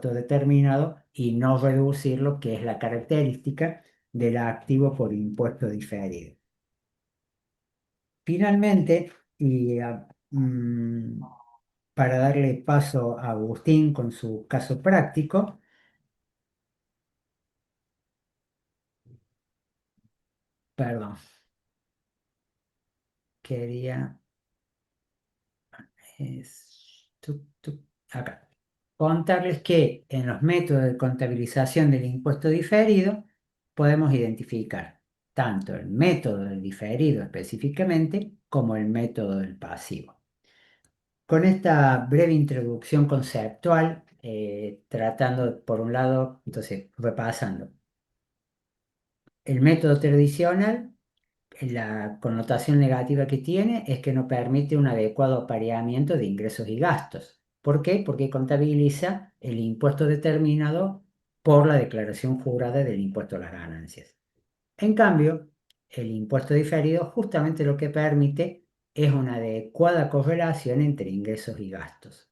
impuesto determinado y no reducir lo que es la característica del activo por impuesto diferido. Finalmente, para darle paso a Agustín con su caso práctico, perdón, quería... acá. Contarles que en los métodos de contabilización del impuesto diferido podemos identificar tanto el método del diferido específicamente como el método del pasivo. Con esta breve introducción conceptual, tratando por un lado, entonces repasando, el método tradicional, la connotación negativa que tiene es que no permite un adecuado apareamiento de ingresos y gastos. ¿Por qué? Porque contabiliza el impuesto determinado por la declaración jurada del impuesto a las ganancias. En cambio, el impuesto diferido justamente lo que permite es una adecuada correlación entre ingresos y gastos.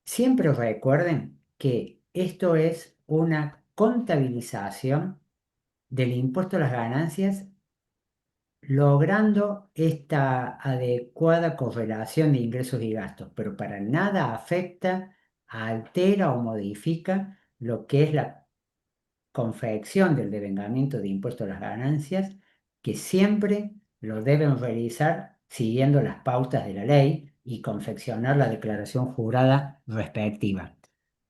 Siempre recuerden que esto es una contabilización del impuesto a las ganancias logrando esta adecuada correlación de ingresos y gastos, pero para nada afecta, altera o modifica lo que es la confección del devengamiento de impuestos a las ganancias, que siempre lo deben realizar siguiendo las pautas de la ley y confeccionar la declaración jurada respectiva.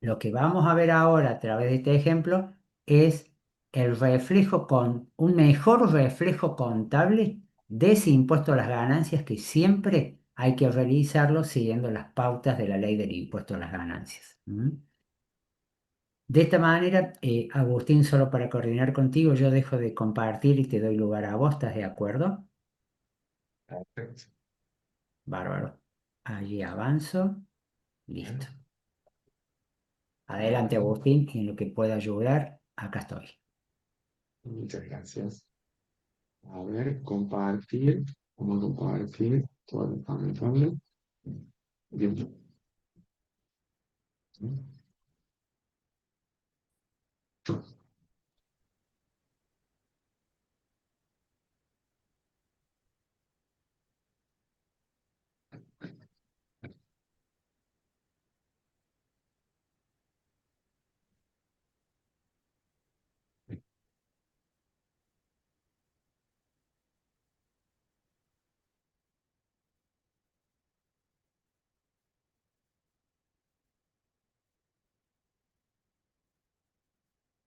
Lo que vamos a ver ahora a través de este ejemplo es el reflejo con un mejor reflejo contable de ese impuesto a las ganancias que siempre hay que realizarlo siguiendo las pautas de la ley del impuesto a las ganancias. ¿Mm? De esta manera, Agustín, solo para coordinar contigo, yo dejo de compartir y te doy lugar a vos, ¿estás de acuerdo? Perfecto. Bárbaro. Allí avanzo. Listo. Bien. Adelante, Agustín, y en lo que pueda ayudar, acá estoy. Muchas gracias. A ver, compartir. Vamos a compartir todo el pantalla. Bien.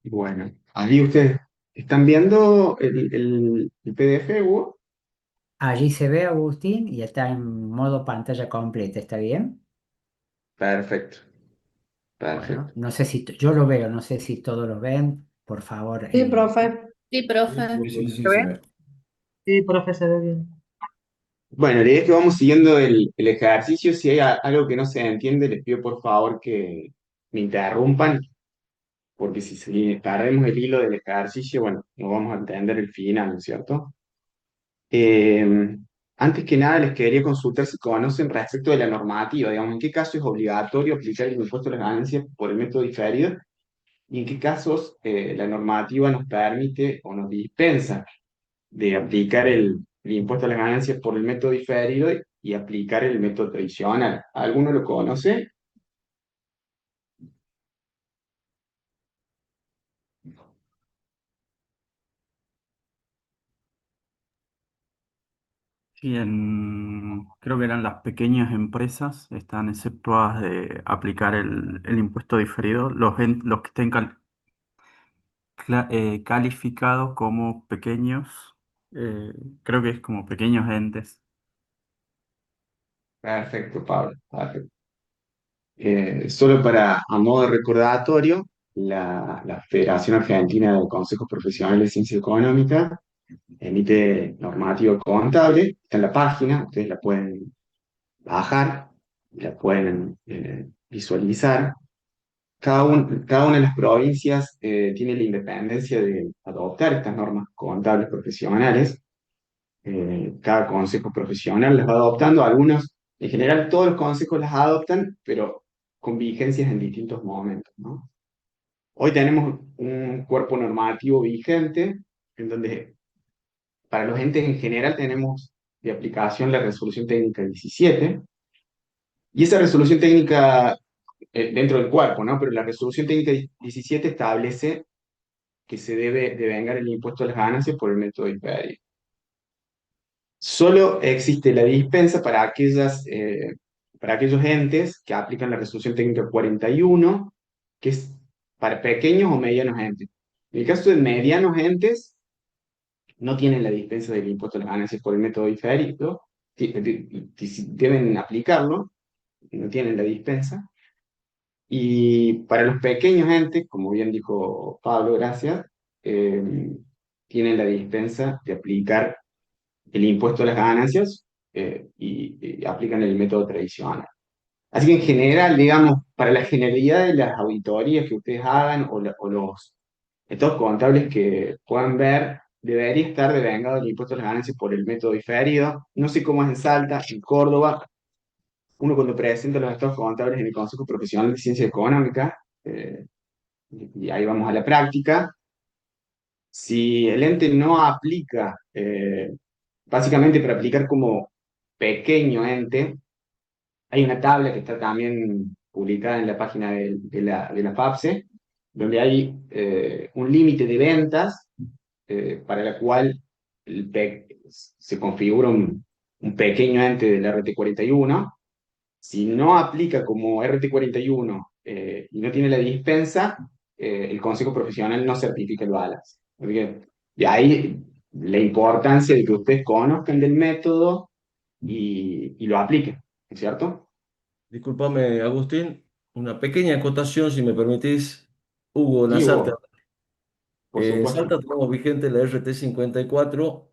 Bueno, ahí ustedes están viendo el PDF, Hugo. Allí se ve, Agustín, y está en modo pantalla completa, ¿está bien? Perfecto, Bueno, perfecto. no sé si yo lo veo, no sé si todos lo ven. Por favor, Sí, profe. Sí, profe. Sí, sí, ¿Se se ve? ve. Sí, profe, se ve bien. Bueno, la idea es que vamos siguiendo el ejercicio. Si hay algo que no se entiende, les pido por favor que me interrumpan, porque si perdemos el hilo del ejercicio, bueno, no vamos a entender el final, ¿no es cierto? Eh, Antes que nada, les quería consultar si conocen respecto de la normativa, digamos, en qué caso es obligatorio aplicar el impuesto a las ganancias por el método diferido y en qué casos la normativa nos permite o nos dispensa de aplicar el impuesto a las ganancias por el método diferido y aplicar el método tradicional. ¿Alguno lo conoce? Sí, creo que eran las pequeñas empresas, están exceptuadas de aplicar el impuesto diferido. Los que estén calificados como pequeños, eh, creo que es como pequeños entes. Perfecto, Pablo. Perfecto. Solo para, a modo de recordatorio, la Federación Argentina de Consejos Profesionales de Ciencia Económica emite normativa contable, está en la página, ustedes la pueden bajar, la pueden visualizar. Cada una de las provincias tiene la independencia de adoptar estas normas contables profesionales. Cada consejo profesional las va adoptando, algunos, en general todos los consejos las adoptan, pero con vigencias en distintos momentos, ¿no? Hoy tenemos un cuerpo normativo vigente en donde para los entes en general tenemos de aplicación la resolución técnica 17 y esa resolución técnica dentro del cuerpo, ¿no? Pero la resolución técnica 17 establece que se debe devengar el impuesto a las ganancias por el método diferido. Solo existe la dispensa para aquellos entes que aplican la resolución técnica 41, que es para pequeños o medianos entes. En el caso de medianos entes, no tienen la dispensa del impuesto a las ganancias por el método diferido, deben aplicarlo, no tienen la dispensa. Y para los pequeños entes, como bien dijo Pablo, gracias, eh, tienen la dispensa de aplicar el impuesto a las ganancias y aplican el método tradicional. Así que en general, digamos, para la generalidad de las auditorías que ustedes hagan o los estados contables que puedan ver, debería estar devengado el impuesto a las ganancias por el método diferido. No sé cómo es en Salta, en Córdoba. Uno cuando presenta los estados contables en el Consejo Profesional de Ciencia Económica, y ahí vamos a la práctica, si el ente no aplica, básicamente para aplicar como pequeño ente, hay una tabla que está también publicada en la página de la FAPSE, donde hay un límite de ventas para la cual se configura un pequeño ente del RT41. Si no aplica como RT41 y no tiene la dispensa, el Consejo Profesional no certifica el balance. Así que de ahí la importancia de que ustedes conozcan del método y lo apliquen, ¿no es cierto? Discúlpame, Agustín, una pequeña acotación, si me permitís. Hugo Sí, Nazarte. Hugo, por En supuesto. Salta tenemos vigente la RT 54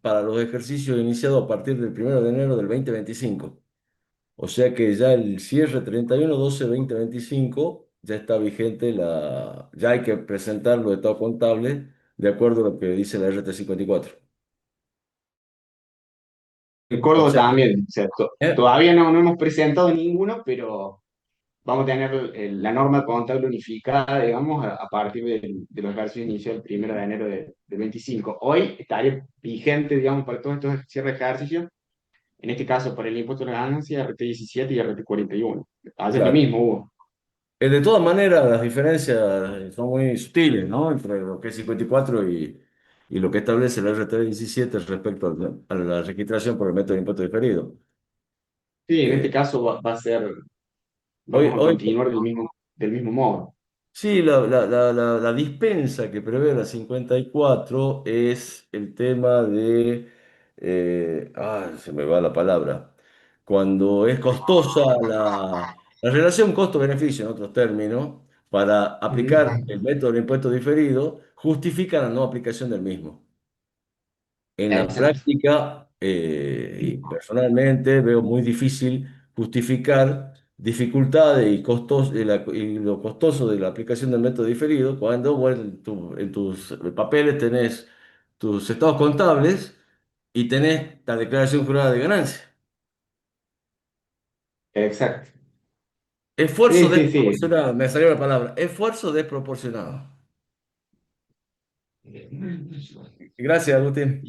para los ejercicios iniciados a partir del 1 de enero del 2025. O sea que ya el cierre 31/12/2025 ya está vigente ya hay que presentar los estados contables de acuerdo a lo que dice la RT 54. El O Córdoba sea, también, o sea, ¿eh? todavía no hemos presentado ninguno, pero vamos a tener la norma contable unificada, digamos, a partir de los ejercicios iniciales el 1 de enero del 25. Hoy estaría vigente, digamos, para todos estos cierres de ejercicios, en este caso para el impuesto a la ganancia, RT 17 y RT 41. Haces lo Claro. mismo, Hugo. De todas maneras, las diferencias son muy sutiles, ¿no? Entre lo que es 54 y lo que establece el RT 17 respecto a la registración por el método de impuesto diferido. Sí, en este Eh, caso va a ser, hoy, vamos a hoy, continuar del mismo modo. sí, la dispensa que prevé la 54 es el tema de, se me va la palabra, cuando es costosa la relación costo-beneficio, en otros términos, para aplicar Ujú. el método de impuesto diferido, justifica la no aplicación del mismo. En la Exacto. práctica, y personalmente veo muy difícil justificar dificultades y lo costoso de la aplicación del método diferido cuando bueno, en tus papeles tenés tus estados contables y tenés la declaración jurada de ganancia. Exacto. Esfuerzo Sí, sí, sí. desproporcionado, me salió la palabra, esfuerzo desproporcionado. Gracias, Agustín.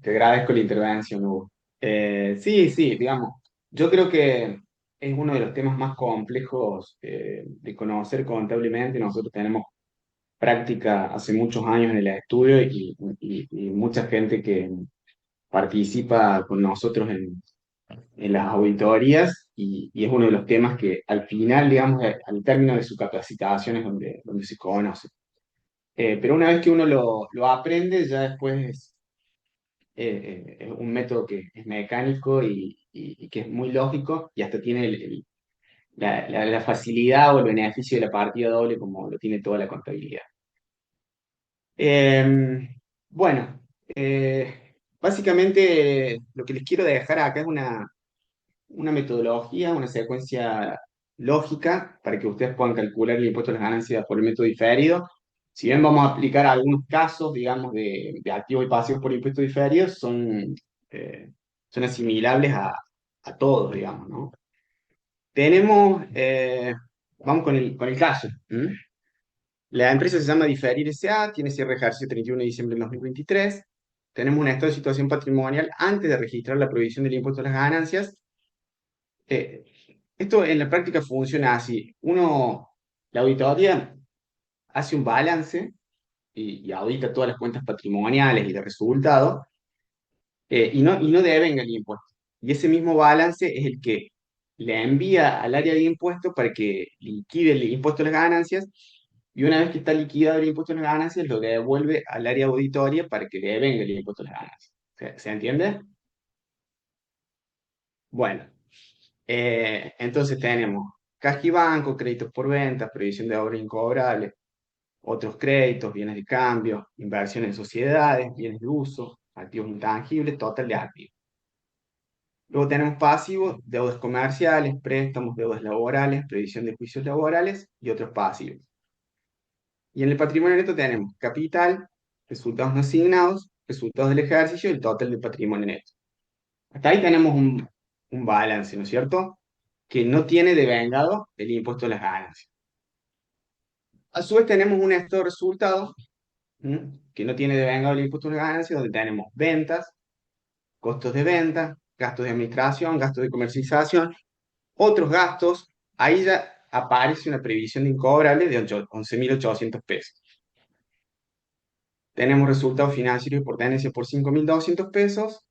Te agradezco la intervención, Hugo. Sí, sí, digamos, yo creo que es uno de los temas más complejos de conocer contablemente. Nosotros tenemos práctica hace muchos años en el estudio y mucha gente que participa con nosotros en las auditorías y es uno de los temas que al final, digamos, al término de su capacitación es donde se conoce. Pero una vez que uno lo aprende, ya después es un método que es mecánico y que es muy lógico y hasta tiene la facilidad o el beneficio de la partida doble como lo tiene toda la contabilidad. Bueno, básicamente lo que les quiero dejar acá es una metodología, una secuencia lógica para que ustedes puedan calcular el impuesto a las ganancias por el método diferido. Si bien vamos a aplicar algunos casos, digamos, de activos y pasivos por impuesto diferido, son asimilables a todos, digamos, ¿no? Tenemos, vamos con el caso. La empresa se llama Diferir S.A., tiene cierre de ejercicio 31 de diciembre de 2023. Tenemos un estado de situación patrimonial antes de registrar la prohibición del impuesto a las ganancias. Eh, Esto en la práctica funciona así. La auditoría hace un balance y audita todas las cuentas patrimoniales y de resultados, y no devenga el impuesto. Y ese mismo balance es el que le envía al área de impuestos para que liquide el impuesto a las ganancias, y una vez que está liquidado el impuesto a las ganancias, lo devuelve al área auditoria para que le devenga el impuesto a las ganancias. ¿Se entiende? Bueno, entonces tenemos caja y banco, créditos por ventas, previsión de ahorro incobrable, otros créditos, bienes de cambio, inversión en sociedades, bienes de uso, activos intangibles, total de activos. Luego tenemos pasivos, deudas comerciales, préstamos, deudas laborales, previsión de juicios laborales y otros pasivos. Y en el patrimonio neto tenemos capital, resultados no asignados, resultados del ejercicio y el total del patrimonio neto. Hasta ahí tenemos un balance, ¿no es cierto? Que no tiene devengado el impuesto a las ganancias. A su vez tenemos un estado de resultados, que no tiene devengado el impuesto a las ganancias, donde tenemos ventas, costos de venta, gastos de administración, gastos de comercialización, otros gastos. Ahí ya aparece una previsión de incobrable de 11.800 pesos. Tenemos resultados financieros y por tenencia por 5.200 pesos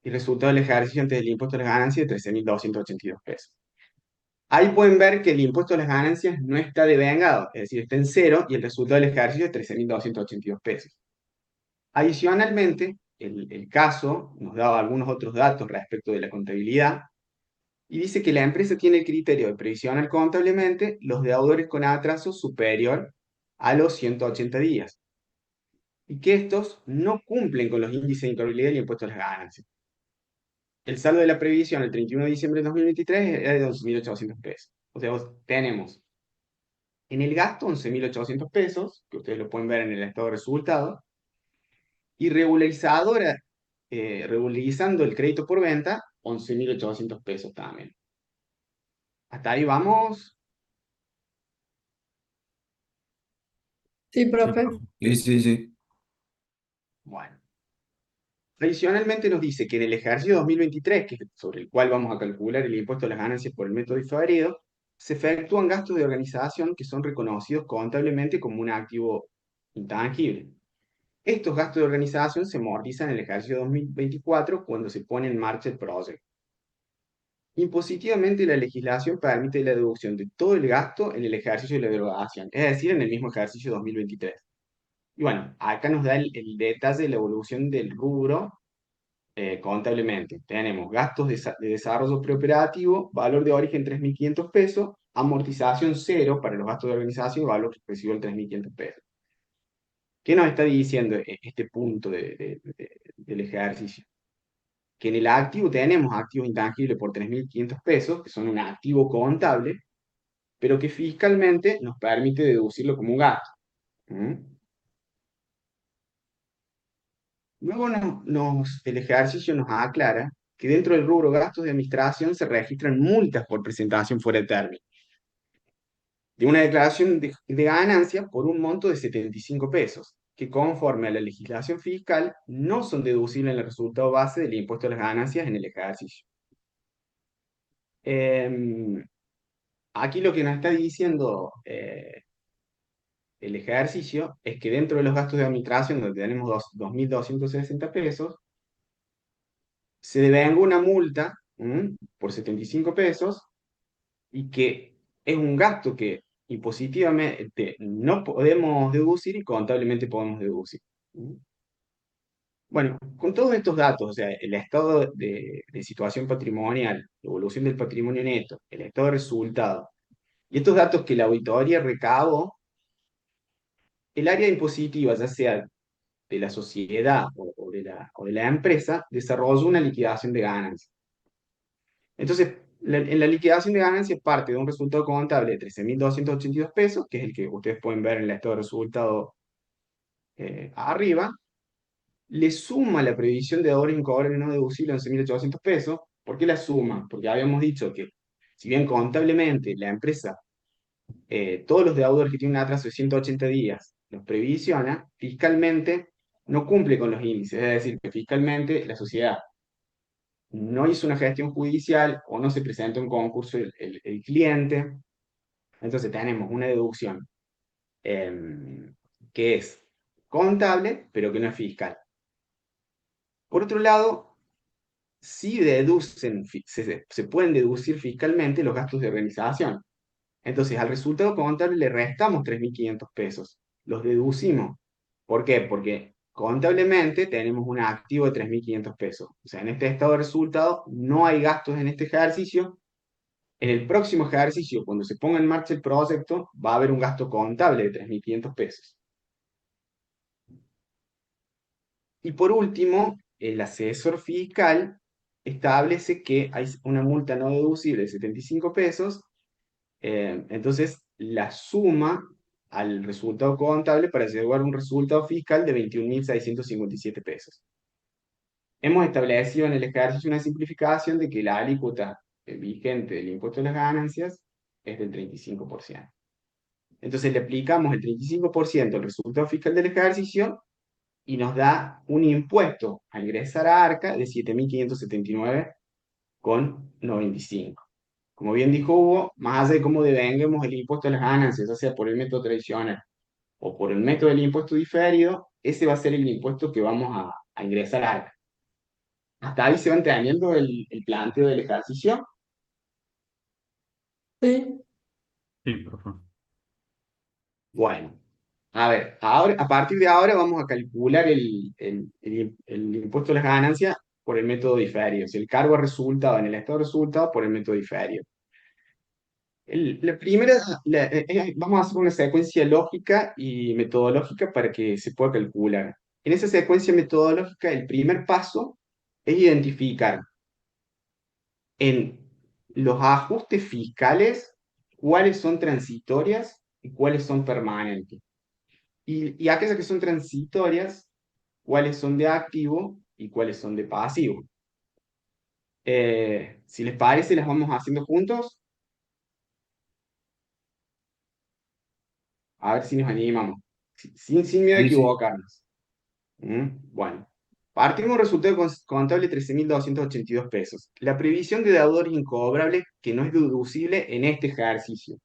y resultado del ejercicio antes del impuesto a las ganancias de 13.282 pesos. Ahí pueden ver que el impuesto a las ganancias no está devengado, es decir, está en cero y el resultado del ejercicio es 13.282 pesos. Adicionalmente, el caso nos da algunos otros datos respecto de la contabilidad y dice que la empresa tiene el criterio de previsionar contablemente los deudores con atraso superior a los 180 días y que estos no cumplen con los índices de incobrabilidad del impuesto a las ganancias. El saldo de la previsión el 31 de diciembre de 2023 era de 11.800 pesos. O sea, tenemos en el gasto 11.800 pesos, que ustedes lo pueden ver en el estado de resultados, y regularizando el crédito por venta, 11.800 pesos también. Hasta ahí vamos. Sí, Sí, profe. profe. Sí, sí, sí. Bueno. Adicionalmente nos dice que en el ejercicio 2023, que es sobre el cual vamos a calcular el impuesto a las ganancias por el método diferido, se efectúan gastos de organización que son reconocidos contablemente como un activo intangible. Estos gastos de organización se amortizan en el ejercicio 2024 cuando se pone en marcha el proyecto. Impositivamente, la legislación permite la deducción de todo el gasto en el ejercicio de la derogación, es decir, en el mismo ejercicio 2023. Y bueno, acá nos da el detalle de la evolución del rubro contablemente. Tenemos gastos de desarrollo preoperativo, valor de origen 3.500 pesos, amortización cero para los gastos de organización y valor residual 3.500 pesos. ¿Qué nos está diciendo este punto del ejercicio? Que en el activo tenemos activos intangibles por 3.500 pesos, que son un activo contable, pero que fiscalmente nos permite deducirlo como un gasto. Luego el ejercicio nos aclara que dentro del rubro gastos de administración se registran multas por presentación fuera de término, de una declaración de ganancia por un monto de 75 pesos, que conforme a la legislación fiscal no son deducibles en el resultado base del impuesto a las ganancias en el ejercicio. Aquí lo que nos está diciendo el ejercicio es que dentro de los gastos de administración, donde tenemos 2.260 pesos, se devenga una multa por 75 pesos y que es un gasto que impositivamente no podemos deducir y contablemente podemos deducir. Bueno, con todos estos datos, o sea, el estado de situación patrimonial, la evolución del patrimonio neto, el estado de resultado, y estos datos que la auditoría recabó, el área impositiva, ya sea de la sociedad o de la empresa, desarrolló una liquidación de ganancias. Entonces, en la liquidación de ganancias parte de un resultado contable de 13.282 pesos, que es el que ustedes pueden ver en el estado de resultado arriba, le suma la previsión de ahorro incobrable no deducible 11.800 pesos. ¿Por qué la suma? Porque habíamos dicho que si bien contablemente la empresa, todos los deudores que tienen un atraso de 180 días los previsiona, fiscalmente no cumple con los índices. Es decir, que fiscalmente la sociedad no hizo una gestión judicial o no se presentó en concurso el cliente. Entonces tenemos una deducción que es contable, pero que no es fiscal. Por otro lado, sí se pueden deducir fiscalmente los gastos de organización. Entonces, al resultado contable le restamos 3.500 pesos. Los deducimos. ¿Por qué? Porque contablemente tenemos un activo de 3.500 pesos. O sea, en este estado de resultado no hay gastos en este ejercicio. En el próximo ejercicio, cuando se ponga en marcha el proyecto, va a haber un gasto contable de 3.500 pesos. Y por último, el asesor fiscal establece que hay una multa no deducible de 75 pesos, entonces la suma al resultado contable para llegar a un resultado fiscal de 21.657 pesos. Hemos establecido en el ejercicio una simplificación de que la alícuota vigente del impuesto a las ganancias es del 35%. Entonces le aplicamos el 35% al resultado fiscal del ejercicio y nos da un impuesto a ingresar a ARCA de 7.579,95. Como bien dijo Hugo, más allá de cómo devenguemos el impuesto a las ganancias, ya sea por el método tradicional o por el método del impuesto diferido, ese va a ser el impuesto que vamos a ingresar a ARCA. Hasta ahí se va entendiendo el planteo del ejercicio. Sí, Sí, profe. Bueno, a ver, ahora, a partir de ahora vamos a calcular el impuesto a las ganancias por el método diferido. Si el cargo ha resultado en el estado de resultado por el método diferido. La primera, vamos a hacer una secuencia lógica y metodológica para que se pueda calcular. En esa secuencia metodológica, el primer paso es identificar en los ajustes fiscales cuáles son transitorias y cuáles son permanentes. Y aquellas que son transitorias, cuáles son de activo y cuáles son de pasivo. Si les parece, las vamos haciendo juntos. A ver si nos animamos. Sin miedo a Sí, sí. equivocarnos. Bueno, partimos de un resultado contable de 13.282 pesos. La previsión de deudores incobrables que no es deducible en este ejercicio.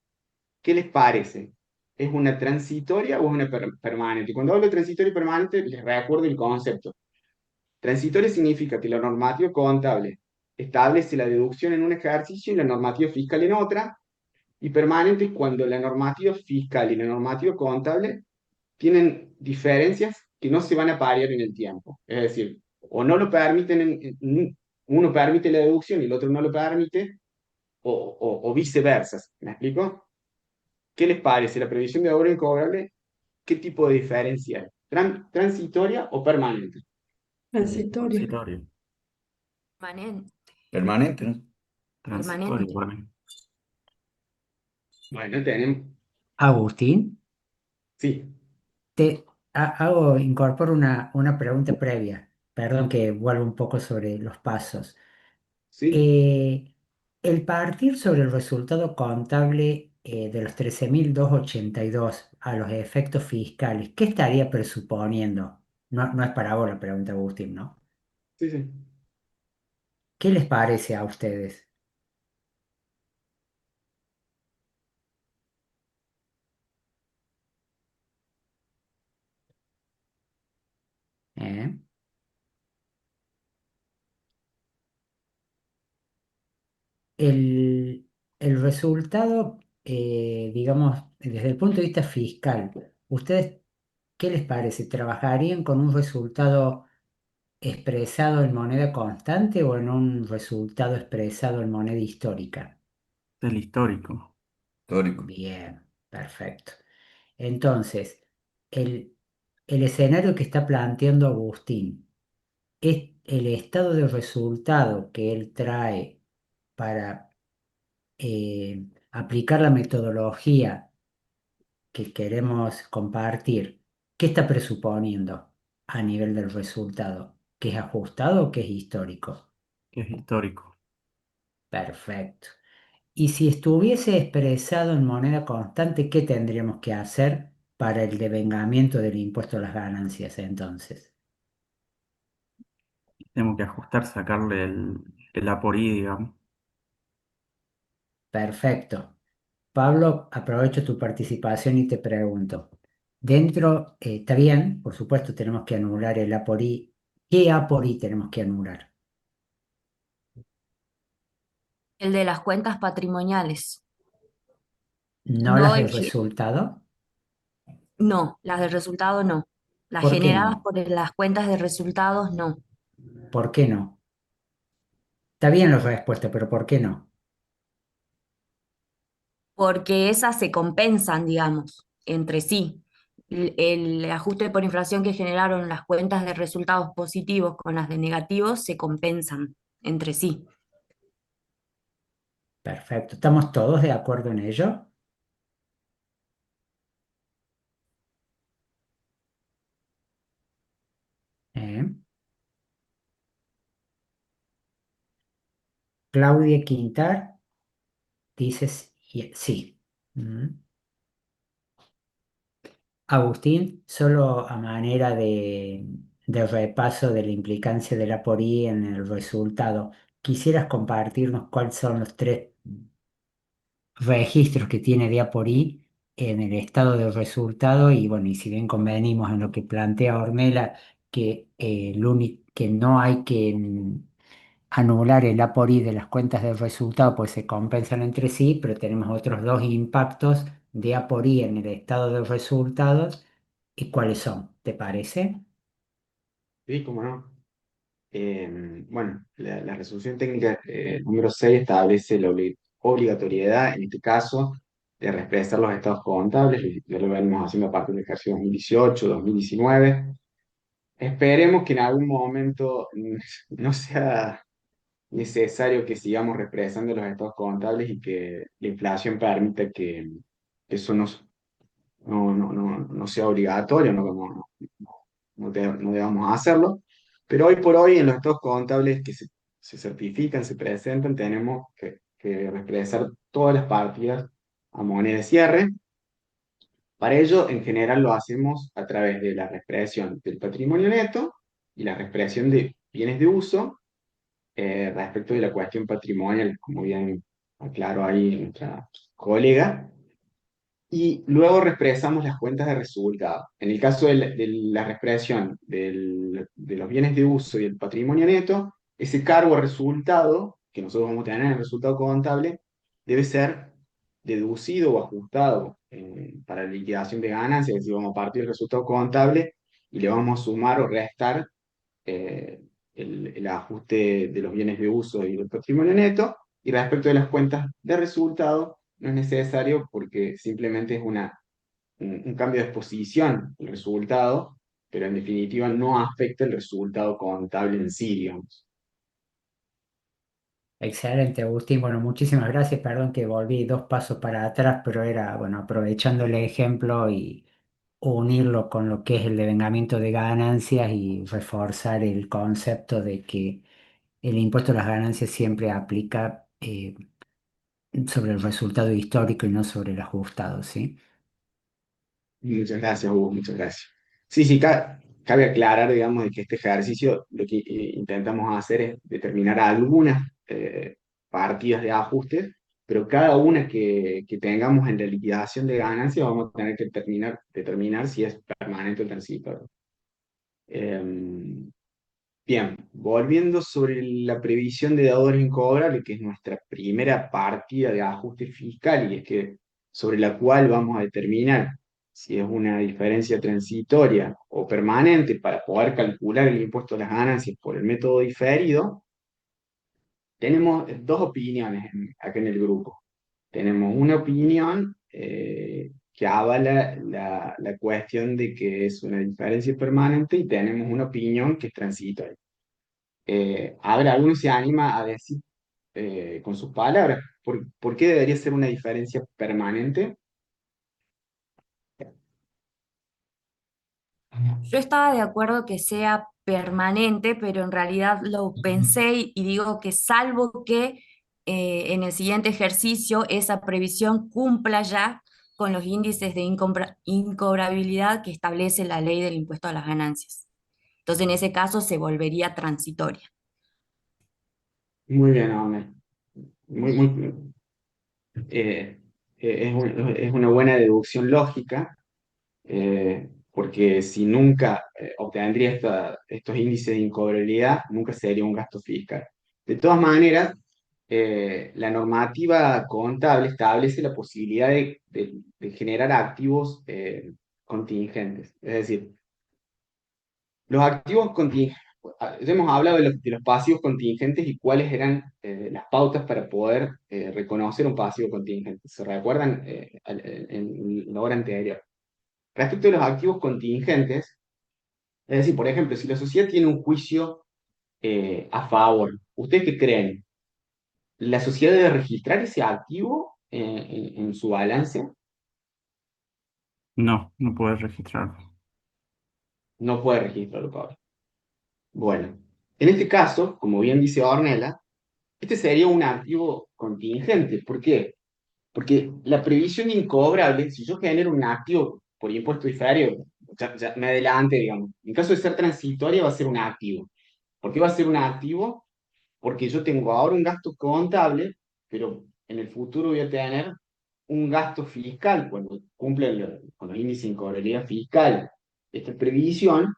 ¿Qué les parece? ¿Es una transitoria o es una permanente? Cuando hablo de transitoria y permanente, les recuerdo el concepto. Transitoria significa que la normativa contable establece la deducción en un ejercicio y la normativa fiscal en otra, y permanente es cuando la normativa fiscal y la normativa contable tienen diferencias que no se van a parear en el tiempo. Es decir, o no lo permiten, uno permite la deducción y el otro no lo permite, o viceversa. ¿Me explico? ¿Qué les parece la previsión de obra incobrable? ¿Qué tipo de diferencia hay? ¿Transitoria o permanente? transitorio. Transitorio. Permanente. Permanente, ¿no? Transitorio Permanente. para mí. Bueno, tenemos, Agustín, sí, incorporo una pregunta previa. Perdón que vuelvo un poco sobre los pasos. sí, Eh, el partir sobre el resultado contable de los 13.282 a los efectos fiscales, ¿qué estaría presuponiendo? No, no es para ahora la pregunta, Agustín, ¿no? sí, sí. ¿Qué les parece a ustedes? ¿Eh? El, el resultado, digamos, desde el punto de vista fiscal, ¿ustedes qué les parece? ¿Trabajarían con un resultado expresado en moneda constante o en un resultado expresado en moneda histórica? El histórico. Histórico. Bien, perfecto. Entonces, el, el escenario que está planteando Agustín es el estado de resultado que él trae para aplicar la metodología que queremos compartir. ¿Qué está presuponiendo a nivel del resultado? ¿Que es ajustado o que es histórico? Que es histórico. Perfecto. Y si estuviese expresado en moneda constante, ¿qué tendríamos que hacer para el devengamiento del impuesto a las ganancias entonces? Tengo que ajustar, sacarle el APORI, digamos. Perfecto. Pablo, aprovecho tu participación y te pregunto. Dentro, está bien, por supuesto, tenemos que anular el APORI. ¿Qué APORI tenemos que anular? El de las cuentas patrimoniales. ¿No las No del resultado? no, las de resultado no. Las ¿Por qué generadas no? por las cuentas de resultados no. ¿Por qué no? Está bien la respuesta, pero ¿por qué no? Porque esas se compensan, digamos, entre sí. El ajuste por inflación que generaron las cuentas de resultados positivos con las de negativos se compensan entre sí. Perfecto. ¿Estamos todos de acuerdo en ello? ¿Eh? Claudia Quintar dice sí. Mm. Agustín, solo a manera de repaso de la implicancia de la por I en el resultado, ¿quisieras compartirnos cuáles son los tres registros que tiene de A por I en el estado del resultado? Y bueno, y si bien convenimos en lo que plantea Ornella, que, que no hay que anular el A por I de las cuentas del resultado, pues se compensan entre sí, pero tenemos otros dos impactos de A por I en el estado de resultados. ¿Y cuáles son? ¿Te parece? Sí, cómo no. Bueno, la resolución técnica número 6 establece la obligatoriedad, en este caso, de reexpresar los estados contables. Ya lo venimos haciendo a partir del ejercicio 2018, 2019. Esperemos que en algún momento no sea necesario que sigamos represando los estados contables y que la inflación permita que eso no sea obligatorio, no debamos hacerlo. Pero hoy por hoy en los estados contables que se certifican, se presentan, tenemos que expresar todas las partidas a moneda de cierre. Para ello, en general, lo hacemos a través de la reexpresión del patrimonio neto y la reexpresión de bienes de uso respecto de la cuestión patrimonial, como bien aclaró ahí nuestra colega. Y luego reexpresamos las cuentas de resultado. En el caso de la reexpresión de los bienes de uso y el patrimonio neto, ese cargo a resultado que nosotros vamos a tener en el resultado contable debe ser deducido o ajustado para la liquidación de ganancias, es decir, vamos a partir del resultado contable y le vamos a sumar o restar eh, el ajuste de los bienes de uso y del patrimonio neto. Y respecto de las cuentas de resultado, no es necesario porque simplemente es un cambio de exposición el resultado, pero en definitiva no afecta el resultado contable en sí, digamos. Excelente, Agustín. Bueno, muchísimas gracias. Perdón que volví dos pasos para atrás, pero era, bueno, aprovechando el ejemplo y unirlo con lo que es el devengamiento de ganancias y reforzar el concepto de que el impuesto a las ganancias siempre aplica sobre el resultado histórico y no sobre el ajustado, ¿sí? Muchas gracias, Hugo, muchas gracias. Sí, sí, cabe aclarar, digamos, de que este ejercicio lo que intentamos hacer es determinar algunas partidas de ajustes, pero cada una que tengamos en la liquidación de ganancias vamos a tener que determinar si es permanente o transitorio. Em, Bien, volviendo sobre la previsión de deudores incobrables, que es nuestra primera partida de ajuste fiscal y es que sobre la cual vamos a determinar si es una diferencia transitoria o permanente para poder calcular el impuesto a las ganancias por el método diferido, tenemos dos opiniones acá en el grupo. Tenemos una opinión que avala la cuestión de que es una diferencia permanente y tenemos una opinión que es transitoria. A ver, alguno se anima a decir con sus palabras, ¿por qué debería ser una diferencia permanente? Yo estaba de acuerdo que sea permanente, pero en realidad lo pensé y digo que salvo que en el siguiente ejercicio esa previsión cumpla ya con los índices de incobrabilidad que establece la ley del impuesto a las ganancias. Entonces, en ese caso se volvería transitoria. Muy bien, Ahmed. Muy, es una buena deducción lógica, porque si nunca obtendría estos índices de incobrabilidad, nunca sería un gasto fiscal. De todas maneras, la normativa contable establece la posibilidad de generar activos contingentes. Es decir, los activos contingentes, ya hemos hablado de los pasivos contingentes y cuáles eran las pautas para poder reconocer un pasivo contingente. ¿Se recuerdan en la hora anterior? Respecto a los activos contingentes, es decir, por ejemplo, si la sociedad tiene un juicio a favor, ¿ustedes qué creen? ¿La sociedad debe registrar ese activo en su balance? No, no puedes registrarlo. No puede registrarlo, Pablo. Bueno, en este caso, como bien dice Ornella, este sería un activo contingente. ¿Por qué? Porque la previsión incobrable, si yo genero un activo por impuesto diferido, ya me adelante, digamos, en caso de ser transitoria va a ser un activo. ¿Por qué va a ser un activo? Porque yo tengo ahora un gasto contable, pero en el futuro voy a tener un gasto fiscal cuando cumple con los índices de incobrabilidad fiscal esta previsión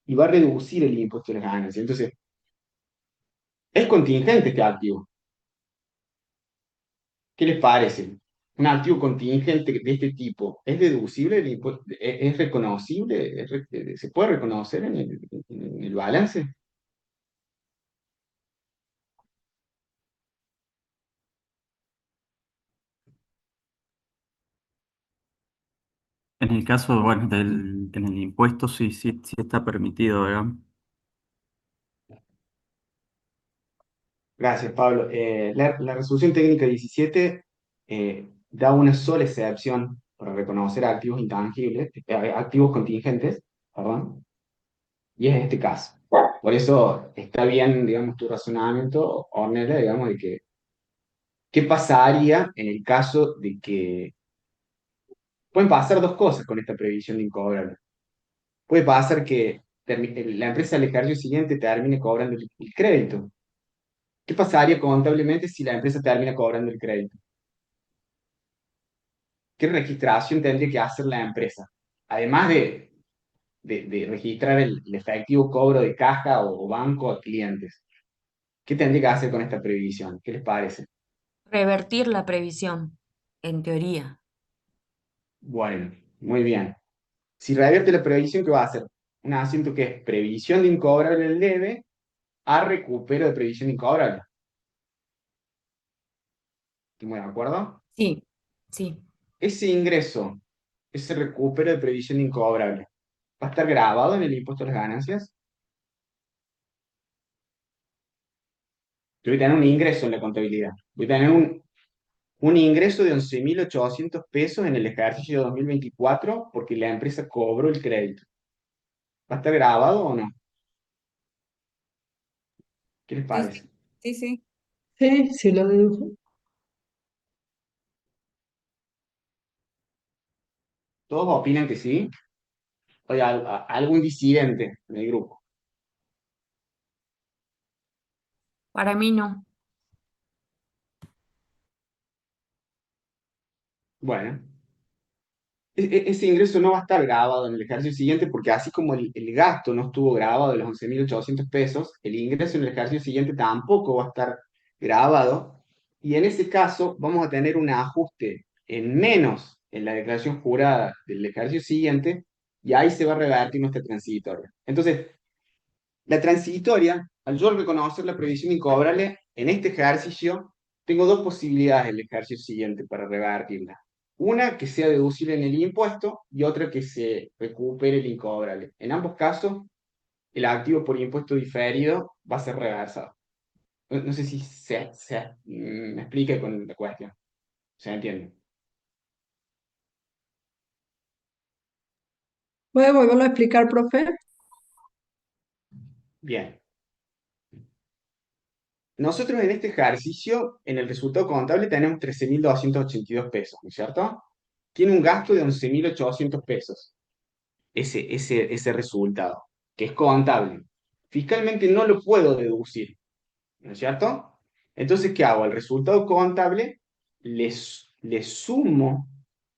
y va a reducir el impuesto de las ganancias. Entonces, es contingente este activo. ¿Qué les parece? Un activo contingente de este tipo, ¿es deducible el impuesto? ¿Es reconocible? ¿Se puede reconocer en el balance? En el caso, bueno, en el impuesto sí está permitido, ¿verdad? Gracias, Pablo. La resolución técnica 17 da una sola excepción para reconocer activos intangibles, activos contingentes, perdón, y es este caso. Por eso está bien, digamos, tu razonamiento, Ornella, digamos, de que, ¿qué pasaría en el caso de que pueden pasar dos cosas con esta previsión de incobrable? Puede pasar que la empresa al ejercicio siguiente termine cobrando el crédito. ¿Qué pasaría contablemente si la empresa termina cobrando el crédito? ¿Qué registración tendría que hacer la empresa? Además de registrar el efectivo cobro de caja o banco a clientes. ¿Qué tendría que hacer con esta previsión? ¿Qué les parece? Revertir la previsión, en teoría. Bueno, muy bien. Si revierte la previsión, ¿qué va a hacer? Un asunto que es previsión de incobrable el debe a recupero de previsión incobrable. ¿Estamos de acuerdo? Sí, sí. Ese ingreso, ese recupero de previsión incobrable, ¿va a estar grabado en el impuesto a las ganancias? Yo voy a tener un ingreso en la contabilidad. Voy a tener un ingreso de 11.800 pesos en el ejercicio 2024 porque la empresa cobró el crédito. ¿Va a estar grabado o no? ¿Qué les Sí, parece? sí, sí, sí. Sí, sí lo dedujo. ¿Todos opinan que sí? ¿O hay algún disidente en el grupo? Para mí no. Bueno, ese ingreso no va a estar grabado en el ejercicio siguiente porque así como el gasto no estuvo grabado de los 11.800 pesos, el ingreso en el ejercicio siguiente tampoco va a estar grabado y en ese caso vamos a tener un ajuste en menos en la declaración jurada del ejercicio siguiente y ahí se va a revertir nuestra transitoria. Entonces, la transitoria, al yo reconocer la previsión incobrable, en este ejercicio tengo dos posibilidades en el ejercicio siguiente para revertirla. Una que sea deducible en el impuesto y otra que se recupere el incobrable. En ambos casos, el activo por impuesto diferido va a ser reversado. No sé si me explique con la cuestión. ¿Se entiende? ¿Puede volverlo a explicar, profe? Bien. nosotros en este ejercicio, en el resultado contable, tenemos 13.282 pesos, ¿no es cierto? Tiene un gasto de 11.800 pesos, ese resultado, que es contable. Fiscalmente no lo puedo deducir, ¿no es cierto? Entonces, ¿qué hago? Al resultado contable le sumo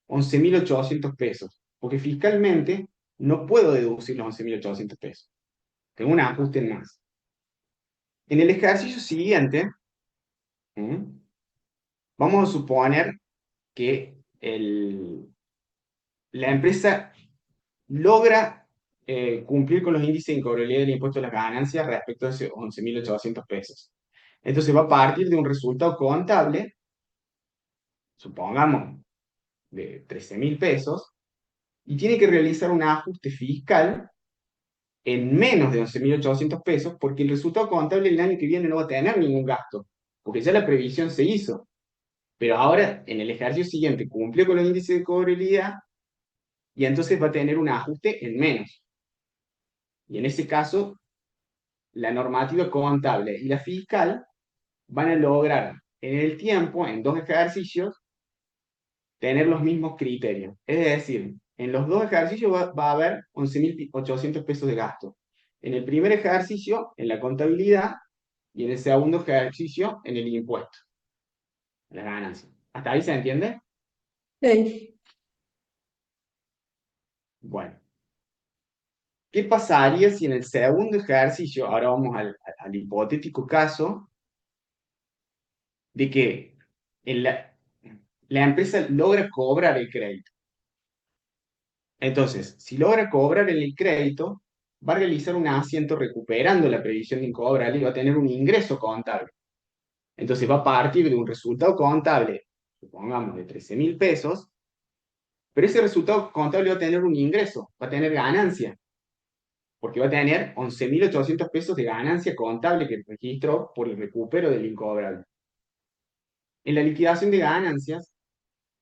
11.800 pesos, porque fiscalmente no puedo deducir los 11.800 pesos. Tengo un ajuste en más. En el ejercicio siguiente, ¿m? Vamos a suponer que la empresa logra cumplir con los índices de incobrabilidad del impuesto a las ganancias respecto a esos 11.800 pesos. Entonces va a partir de un resultado contable, supongamos, de 13.000 pesos, y tiene que realizar un ajuste fiscal en menos de 11.800 pesos, porque el resultado contable el año que viene no va a tener ningún gasto, porque ya la previsión se hizo. Pero ahora, en el ejercicio siguiente, cumplió con los índices de cobrabilidad y entonces va a tener un ajuste en menos. Y en ese caso, la normativa contable y la fiscal van a lograr en el tiempo, en dos ejercicios, tener los mismos criterios. Es decir, en los dos ejercicios va a haber 11.800 pesos de gasto. En el primer ejercicio, en la contabilidad, y en el segundo ejercicio, en el impuesto, en las ganancias. ¿Hasta ahí se entiende? Sí. Bueno. ¿Qué pasaría si en el segundo ejercicio, ahora vamos al hipotético caso, de que en la empresa logra cobrar el crédito? Entonces, si logra cobrar el crédito, va a realizar un asiento recuperando la previsión de incobrable y va a tener un ingreso contable. Entonces va a partir de un resultado contable, supongamos, de 13.000 pesos, pero ese resultado contable va a tener un ingreso, va a tener ganancia, porque va a tener 11.800 pesos de ganancia contable que registró por el recupero del incobrable. En la liquidación de ganancias,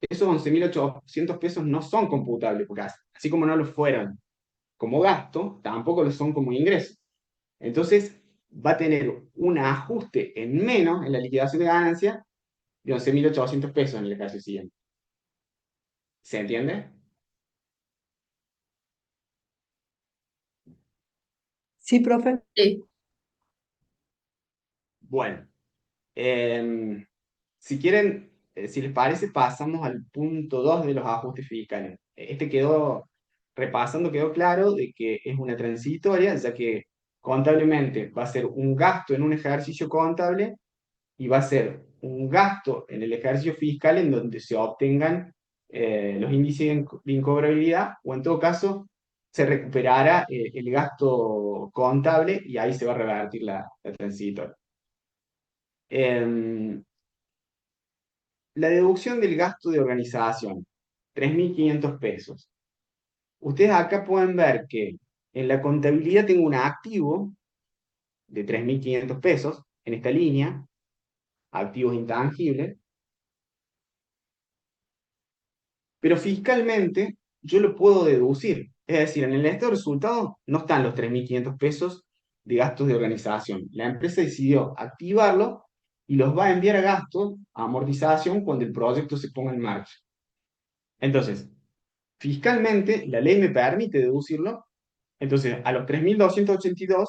esos 11.800 pesos no son computables, porque así como no lo fueron como gasto, tampoco lo son como ingreso. Entonces, va a tener un ajuste en menos en la liquidación de ganancias de 11.800 pesos en el ejercicio siguiente. ¿Se entiende? Sí, profe. Sí. Bueno, si quieren, si les parece, pasamos al punto 2 de los ajustes fiscales. Este quedó, repasando, quedó claro de que es una transitoria, ya que contablemente va a ser un gasto en un ejercicio contable y va a ser un gasto en el ejercicio fiscal en donde se obtengan los índices de incobrabilidad, o en todo caso se recuperará el gasto contable y ahí se va a revertir la transitoria. La deducción del gasto de organización, 3.500 pesos. Ustedes acá pueden ver que en la contabilidad tengo un activo de 3.500 pesos en esta línea, activos intangibles, pero fiscalmente yo lo puedo deducir. Es decir, en el estado de resultados no están los 3.500 pesos de gastos de organización. La empresa decidió activarlo y los va a enviar a gastos, a amortización, cuando el proyecto se ponga en marcha. Entonces, fiscalmente, la ley me permite deducirlo. Entonces, a los 3.282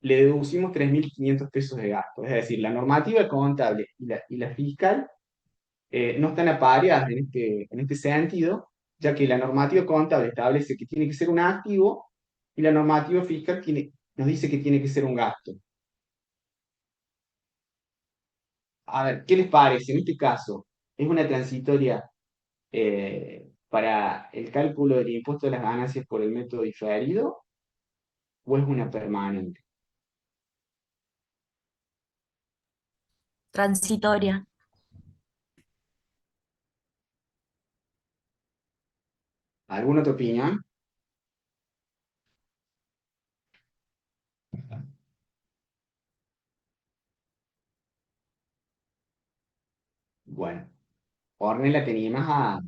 le deducimos 3.500 pesos de gasto. Es decir, la normativa contable y la fiscal no están apareadas en este sentido, ya que la normativa contable establece que tiene que ser un activo y la normativa fiscal nos dice que tiene que ser un gasto. A ver, ¿qué les parece? En este caso, ¿es una transitoria para el cálculo del impuesto de las ganancias por el método diferido o es una permanente? Transitoria. ¿Alguna otra opinión? Bueno, Ornella, ¿te animas a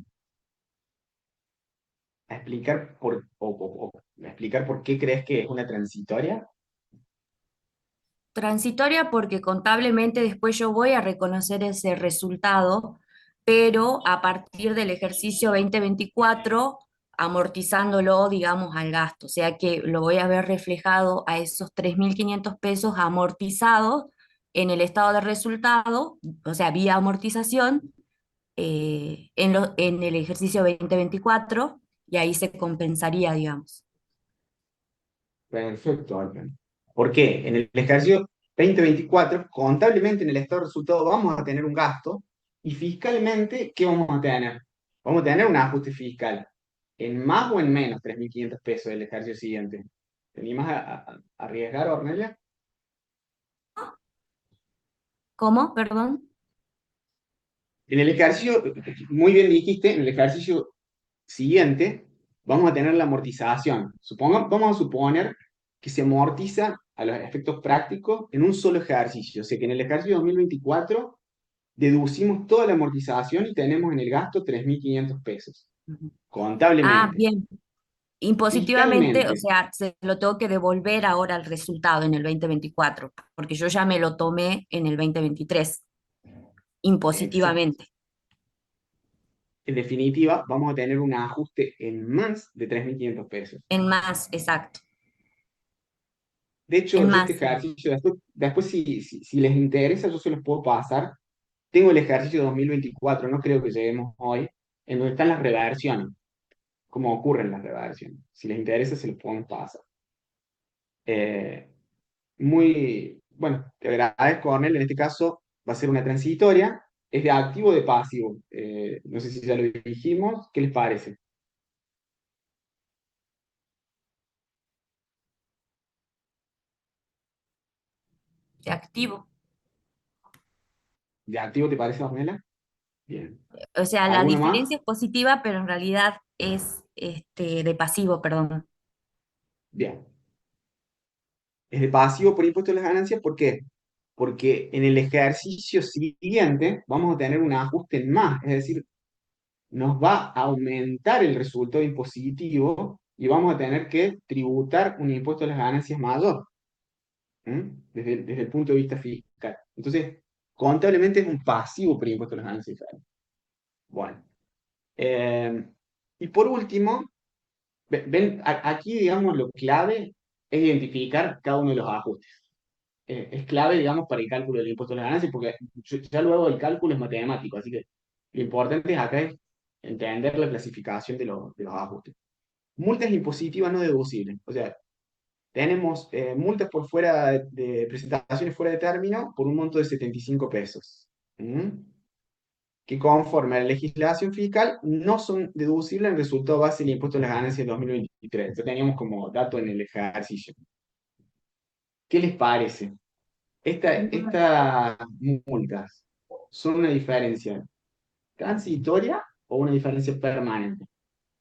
explicar a explicar por qué crees que es una transitoria? Transitoria porque contablemente después yo voy a reconocer ese resultado, pero a partir del ejercicio 2024, amortizándolo, digamos, al gasto. O sea que lo voy a ver reflejado a esos 3.500 pesos amortizados en el estado de resultado, o sea, vía amortización, en el ejercicio 2024, y ahí se compensaría, digamos. Perfecto, Alpen. ¿Por qué? En el ejercicio 2024, contablemente en el estado de resultado vamos a tener un gasto y fiscalmente, ¿qué vamos a tener? Vamos a tener un ajuste fiscal en más o en menos 3.500 pesos del ejercicio siguiente. ¿Te animas a arriesgar, Ornelia? ¿Cómo? Perdón. En el ejercicio, muy bien dijiste, en el ejercicio siguiente vamos a tener la amortización. Vamos a suponer que se amortiza a los efectos prácticos en un solo ejercicio. O sea que en el ejercicio 2024 deducimos toda la amortización y tenemos en el gasto 3.500 pesos, Ah, contablemente. bien. Impositivamente, o Fiscalmente, sea, se lo tengo que devolver ahora al resultado en el 2024, porque yo ya me lo tomé en el 2023, exacto. impositivamente. En definitiva, vamos a tener un ajuste en más de 3.500 pesos. En más, exacto. De hecho, En yo este más. ejercicio, después si les interesa, yo se los puedo pasar. Tengo el ejercicio 2024, no creo que lleguemos hoy, en donde están las reversiones, cómo ocurren las reversiones. Si les interesa, se los podemos pasar. Eh, bueno, te agradezco, Ornel, en este caso va a ser una transitoria, es de activo o de pasivo. No sé si ya lo dijimos, ¿qué les parece? De activo. ¿De activo te parece, Ornella? Bien. O sea, la ¿Alguno más? diferencia es positiva, pero en realidad es de pasivo, perdón. Bien. Es de pasivo por impuesto a las ganancias, ¿por qué? Porque en el ejercicio siguiente vamos a tener un ajuste en más, es decir, nos va a aumentar el resultado impositivo y vamos a tener que tributar un impuesto a las ganancias mayor, ¿m? Desde el punto de vista fiscal. Entonces, contablemente es un pasivo por impuesto a las ganancias fiscales. Bueno, eh, y por último, ven, aquí, digamos, lo clave es identificar cada uno de los ajustes. Es clave, digamos, para el cálculo del impuesto a las ganancias, porque ya luego el cálculo es matemático, así que lo importante acá es entender la clasificación de los ajustes. Multas impositivas no deducibles, o sea, tenemos multas por fuera de presentaciones fuera de término por un monto de 75 pesos, ¿m? Que conforme a la legislación fiscal no son deducibles en el resultado base del impuesto a las ganancias de 2023. Lo teníamos como dato en el ejercicio. ¿Qué les parece? Estas multas son una diferencia transitoria o una diferencia permanente.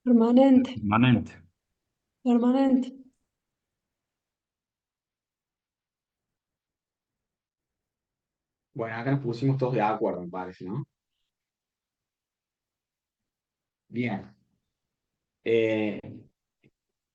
Permanente, Permanente. permanente. Bueno, acá nos pusimos todos de acuerdo, me parece, ¿no? Bien. Eh,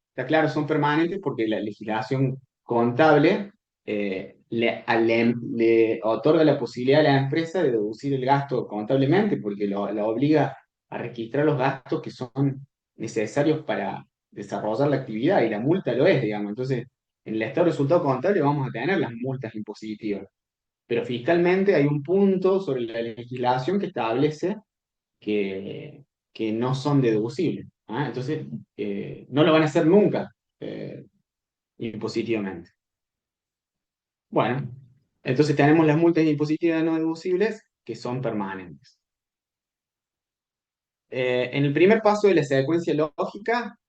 Está claro, son permanentes porque la legislación contable le otorga la posibilidad a la empresa de deducir el gasto contablemente porque la obliga a registrar los gastos que son necesarios para desarrollar la actividad y la multa lo es, digamos. Entonces, en el estado de resultado contable vamos a tener las multas impositivas, pero fiscalmente hay un punto sobre la legislación que establece que, que no son deducibles. ¿Ah? Entonces, no lo van a hacer nunca eh, impositivamente. Bueno, entonces tenemos las multas impositivas no deducibles que son permanentes. En el primer paso de la secuencia lógica,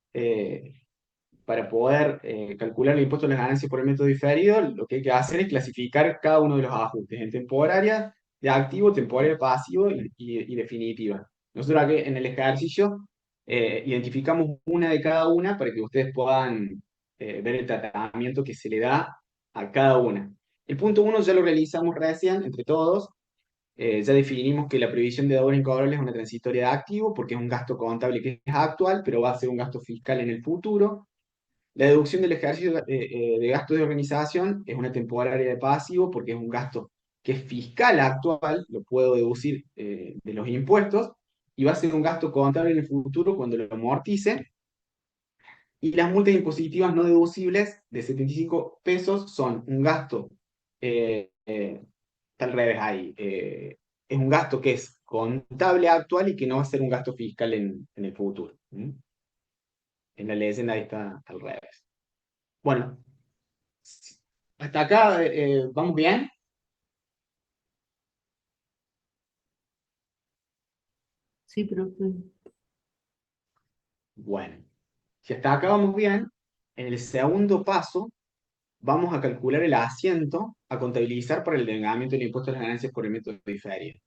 para poder calcular el impuesto a las ganancias por el método diferido, lo que hay que hacer es clasificar cada uno de los ajustes en temporaria, de activo, temporaria, pasivo y definitiva. Nosotros aquí en el ejercicio identificamos una de cada una para que ustedes puedan ver el tratamiento que se le da a cada una. El punto uno ya lo realizamos recién entre todos. Ya definimos que la previsión de deudas incobrables es una transitoria de activo porque es un gasto contable que es actual, pero va a ser un gasto fiscal en el futuro. La deducción del ejercicio de gastos de organización es una temporaria de pasivo porque es un gasto que es fiscal actual, lo puedo deducir de los impuestos, y va a ser un gasto contable en el futuro cuando lo amortice. Y las multas impositivas no deducibles de 75 pesos son un gasto, está al revés ahí, es un gasto que es contable actual y que no va a ser un gasto fiscal en el futuro. ¿Mm? En la leyenda ahí está al revés. Bueno, hasta acá vamos bien. Sí, profe. Bueno, si hasta acá vamos bien, en el segundo paso vamos a calcular el asiento a contabilizar para el devengamiento del impuesto a las ganancias por el método diferido.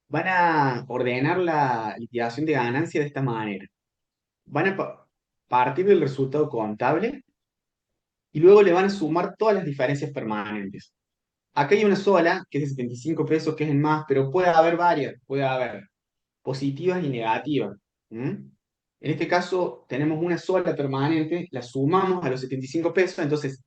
Van a ordenar la liquidación de ganancias de esta manera. Van a partir del resultado contable y luego le van a sumar todas las diferencias permanentes. Acá hay una sola, que es de 75 pesos, que es en más, pero puede haber varias, puede haber positivas y negativas. ¿Mm? En este caso tenemos una sola permanente, la sumamos a los 75 pesos, entonces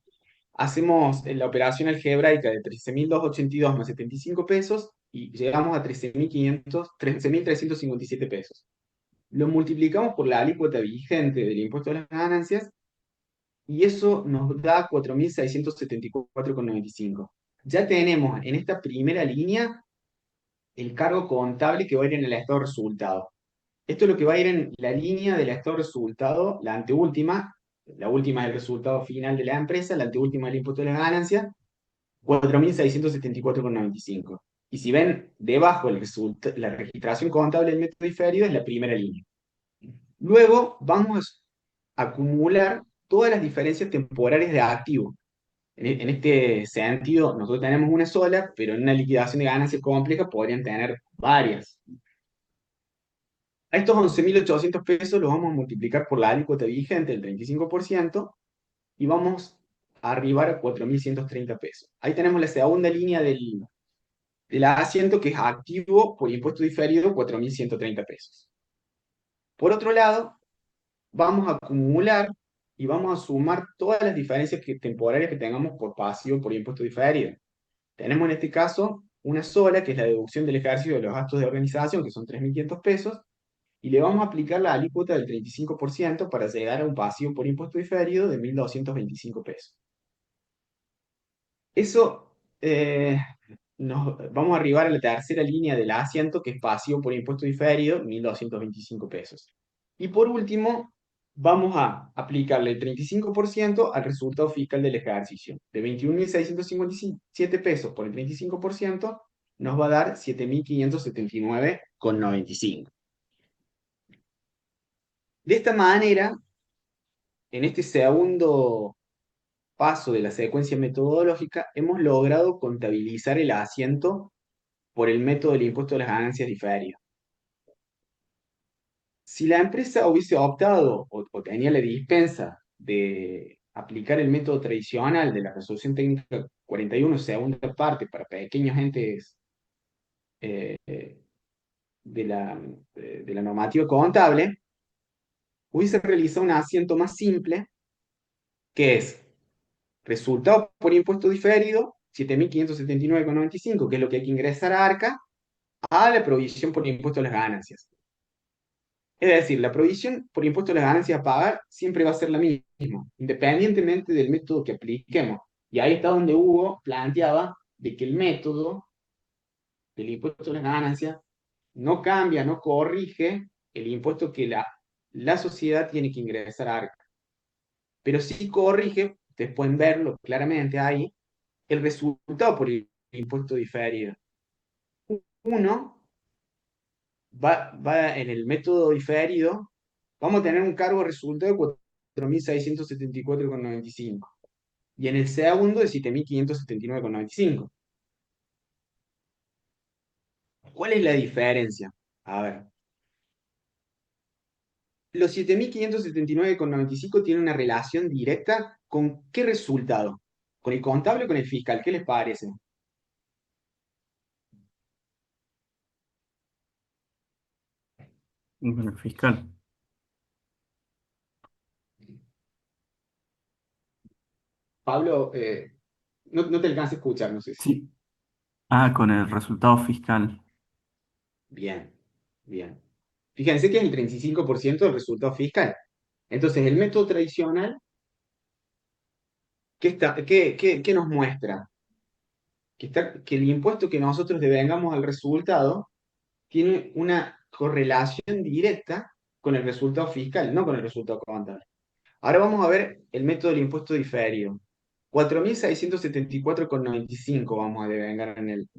hacemos la operación algebraica de 13.282 más 75 pesos y llegamos a 13.357 pesos. Lo multiplicamos por la alícuota vigente del impuesto a las ganancias y eso nos da 4.674,95. Ya tenemos en esta primera línea el cargo contable que va a ir en el estado de resultado. Esto es lo que va a ir en la línea del estado de resultado, la última es el resultado final de la empresa, la anteúltima es el impuesto de las ganancias, 4.674,95. Y si ven, debajo la registración contable del método diferido es la primera línea. Luego vamos a acumular todas las diferencias temporarias de activo. En este sentido, nosotros tenemos una sola, pero en una liquidación de ganancias compleja podrían tener varias. A estos 11.800 pesos los vamos a multiplicar por la alícuota vigente del 35% y vamos a arribar a 4.130 pesos. Ahí tenemos la segunda línea del asiento que es activo por impuesto diferido, 4.130 pesos. Por otro lado, vamos a acumular y vamos a sumar todas las diferencias temporarias que tengamos por pasivo por impuesto diferido. Tenemos en este caso una sola, que es la deducción del ejercicio de los gastos de organización, que son 3.500 pesos, y le vamos a aplicar la alícuota del 35% para llegar a un pasivo por impuesto diferido de 1.225 pesos. Eso, vamos a arribar a la tercera línea del asiento, que es pasivo por impuesto diferido, 1.225 pesos. Y por último, vamos a aplicarle el 35% al resultado fiscal del ejercicio. De 21.657 pesos por el 35%, nos va a dar 7.579,95. De esta manera, en este segundo paso de la secuencia metodológica, hemos logrado contabilizar el asiento por el método del impuesto a las ganancias diferido. Si la empresa hubiese optado o tenía la dispensa de aplicar el método tradicional de la resolución técnica 41, segunda parte, para pequeños entes eh, de la normativa contable, hubiese realizado un asiento más simple, que es resultado por impuesto diferido, 7.579,95, que es lo que hay que ingresar a ARCA, a la provisión por impuesto a las ganancias. Es decir, la provisión por impuesto a las ganancias a pagar siempre va a ser la misma, independientemente del método que apliquemos. Y ahí está donde Hugo planteaba de que el método del impuesto a las ganancias no cambia, no corrige el impuesto que la sociedad tiene que ingresar a ARCA. Pero sí corrige, ustedes pueden verlo claramente ahí, el resultado por el impuesto diferido. Uno va en el método diferido, vamos a tener un cargo resultado de 4.674,95 y en el segundo de 7.579,95. ¿Cuál es la diferencia? A ver, los 7.579,95 tienen una relación directa con ¿qué resultado? ¿Con el contable o con el fiscal? ¿Qué les parece? Con el fiscal. Pablo, no te alcanza a escuchar, no sé si. Sí. Ah, con el resultado fiscal. Bien, bien. Fíjense que es el 35% del resultado fiscal. Entonces, el método tradicional, ¿qué nos muestra? Que el impuesto que nosotros devengamos al resultado tiene una correlación directa con el resultado fiscal, no con el resultado contable. Ahora vamos a ver el método del impuesto diferido. 4.674,95 vamos a devengar en el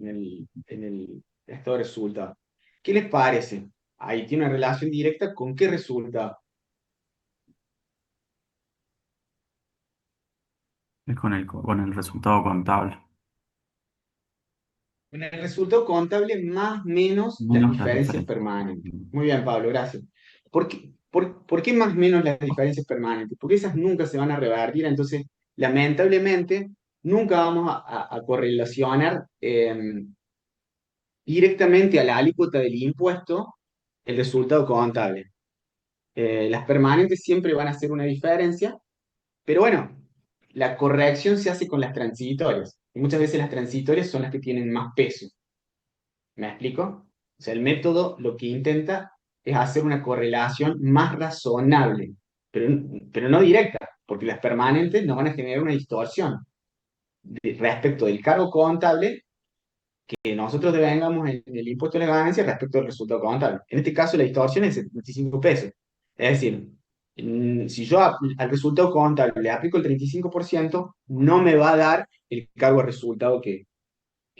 estado de resultado. ¿Qué les parece? Ahí tiene una relación directa con qué resultado. Es con el resultado contable. Con el resultado contable más menos las Menos las diferencias diferencias. permanentes. Muy bien, Pablo, gracias. ¿Por qué más menos las diferencias permanentes? Porque esas nunca se van a revertir, entonces, lamentablemente, nunca vamos a correlacionar directamente a la alícuota del impuesto el resultado contable. Las permanentes siempre van a hacer una diferencia, pero bueno, la corrección se hace con las transitorias. Y muchas veces las transitorias son las que tienen más peso. ¿Me explico? O sea, el método lo que intenta es hacer una correlación más razonable, pero no directa, porque las permanentes nos van a generar una distorsión respecto del cargo contable que nosotros devengamos en el impuesto de la ganancia respecto al resultado contable. En este caso, la distorsión es 75 pesos. Es decir, si yo al resultado contable le aplico el 35%, no me va a dar el cargo de resultado que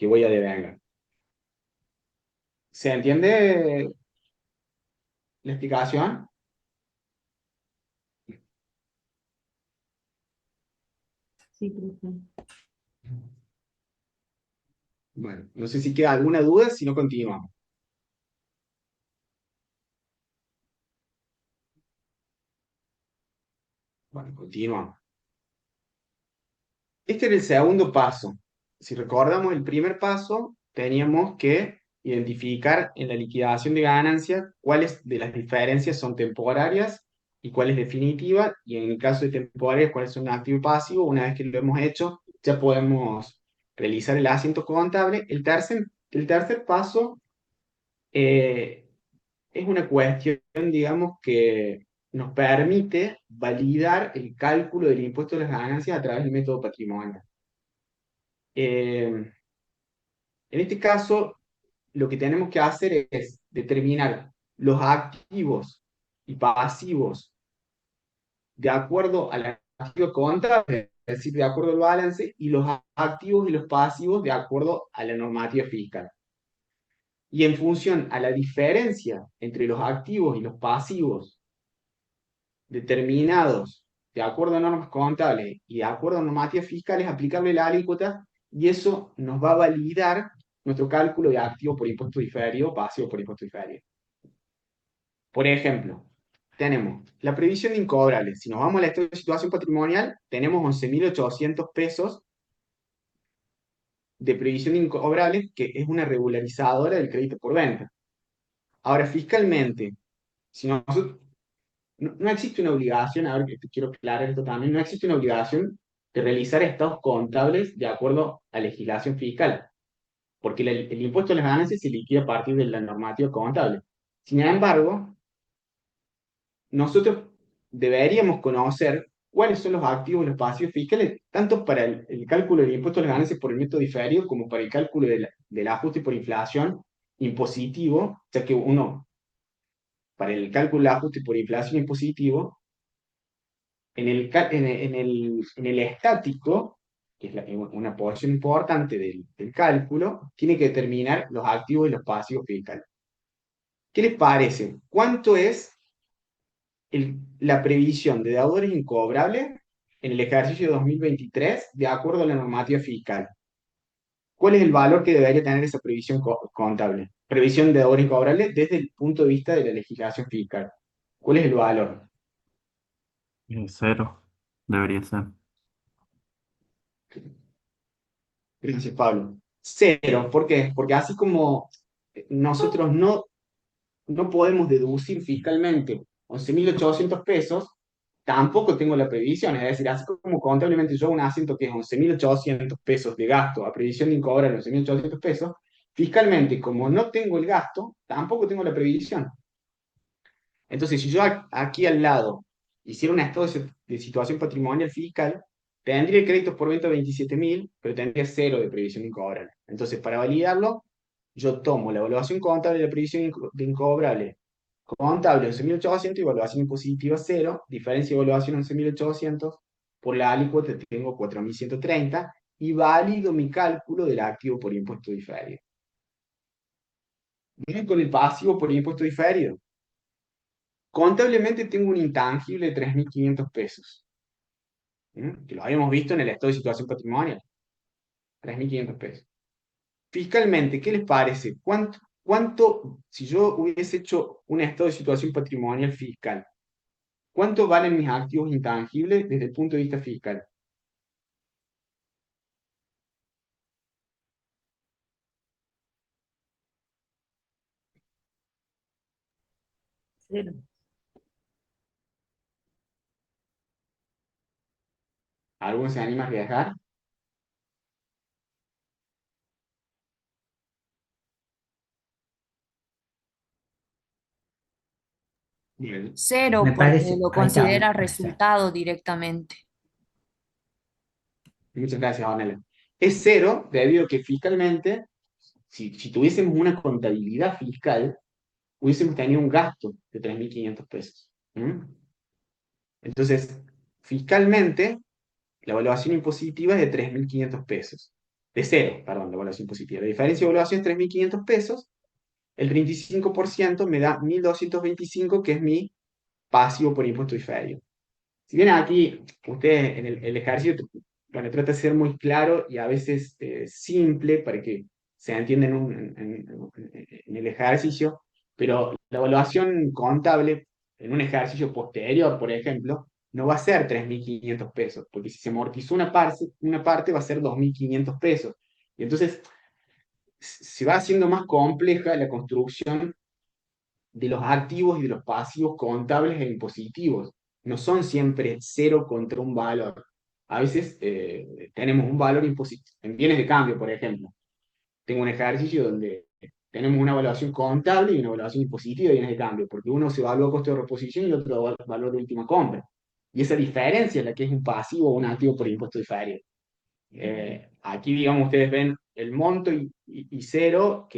voy a devengar. ¿Se entiende la explicación? Sí, profe. Bueno, no sé si queda alguna duda, si no continuamos. Bueno, continuamos. Este era el segundo paso. Si recordamos el primer paso, teníamos que identificar en la liquidación de ganancias cuáles de las diferencias son temporarias y cuáles definitivas, y en el caso de temporarias, cuáles son activo y pasivo. Una vez que lo hemos hecho, ya podemos realizar el asiento contable. El tercer paso eh, es una cuestión, digamos, que nos permite validar el cálculo del impuesto de las ganancias a través del método patrimonial. En este caso, lo que tenemos que hacer es determinar los activos y pasivos de acuerdo a la activo contable, es decir, de acuerdo al balance, y los activos y los pasivos de acuerdo a la normativa fiscal. Y en función a la diferencia entre los activos y los pasivos determinados de acuerdo a normas contables y de acuerdo a normativas fiscales, aplicable la alícuota, y eso nos va a validar nuestro cálculo de activo por impuesto diferido, pasivo por impuesto diferido. Por ejemplo, tenemos la previsión de incobrables. Si nos vamos a la situación patrimonial, tenemos 11.800 pesos de previsión de incobrables, que es una regularizadora del crédito por venta. Ahora, fiscalmente, si nosotros, no existe una obligación, a ver que te quiero aclarar esto también, no existe una obligación de realizar estados contables de acuerdo a legislación fiscal, porque el impuesto a las ganancias se liquida a partir de la normativa contable. Sin embargo, nosotros deberíamos conocer cuáles son los activos y los pasivos fiscales, tanto para el cálculo del impuesto a las ganancias por el método diferido, como para el cálculo del ajuste por inflación impositivo, ya que uno, para el cálculo del ajuste por inflación impositivo, en el estático, que es una porción importante del cálculo, tiene que determinar los activos y los pasivos fiscales. ¿Qué les parece? ¿Cuánto es la previsión de deudores incobrables en el ejercicio 2023 de acuerdo a la normativa fiscal? ¿Cuál es el valor que debería tener esa previsión contable? Previsión de deudores incobrables desde el punto de vista de la legislación fiscal. ¿Cuál es el valor? Cero, debería ser. Gracias, Pablo. Cero. ¿Por qué? Porque así como nosotros no podemos deducir fiscalmente 11.800 pesos, tampoco tengo la previsión, es decir, así como contablemente yo hago un asiento que es 11.800 pesos de gasto a previsión de incobrar 11.800 pesos, fiscalmente, como no tengo el gasto, tampoco tengo la previsión. Entonces, si yo aquí al lado hiciera un estado de situación patrimonial fiscal, tendría créditos por venta de 27.000, pero tendría cero de previsión incobrable. Entonces, para validarlo, yo tomo la evaluación contable de la previsión de incobrable contable 11.800 y evaluación impositiva cero, diferencia de evaluación 11.800, por la alícuota tengo 4.130 y válido mi cálculo del activo por impuesto diferido. Bien, con el pasivo por impuesto diferido. Contablemente tengo un intangible de 3.500 pesos, que lo habíamos visto en el estado de situación patrimonial. 3.500 pesos. Fiscalmente, ¿qué les parece? Si yo hubiese hecho un estado de situación patrimonial fiscal, ¿cuánto valen mis activos intangibles desde el punto de vista fiscal? Cero. ¿Alguno se anima a viajar? Bien, Cero, Me porque parece, lo ahí está, considera ahí está. resultado directamente. muchas gracias, Ornella. Es cero debido a que fiscalmente, si tuviésemos una contabilidad fiscal, hubiésemos tenido un gasto de 3.500 pesos. Entonces, fiscalmente, la evaluación impositiva es de 3.500 pesos. De cero, perdón, la evaluación impositiva. La diferencia de evaluación es 3.500 pesos. El 35% me da 1.225, que es mi pasivo por impuesto diferido. Si bien aquí ustedes en el ejercicio, bueno, trata de ser muy claro y a veces simple para que se entienda en el ejercicio, pero la evaluación contable en un ejercicio posterior, por ejemplo, no va a ser 3.500 pesos, porque si se amortizó una parte va a ser 2.500 pesos. Y entonces se va haciendo más compleja la construcción de los activos y de los pasivos contables e impositivos. No son siempre cero contra un valor. A veces tenemos un valor impositivo. En bienes de cambio, por ejemplo, tengo un ejercicio donde tenemos una evaluación contable y una evaluación impositiva de bienes de cambio, porque uno se evalúa costo de reposición y el otro valor de última compra. Y esa diferencia es la que es un pasivo o un activo por impuesto diferido. Aquí, digamos, ustedes ven el monto y cero,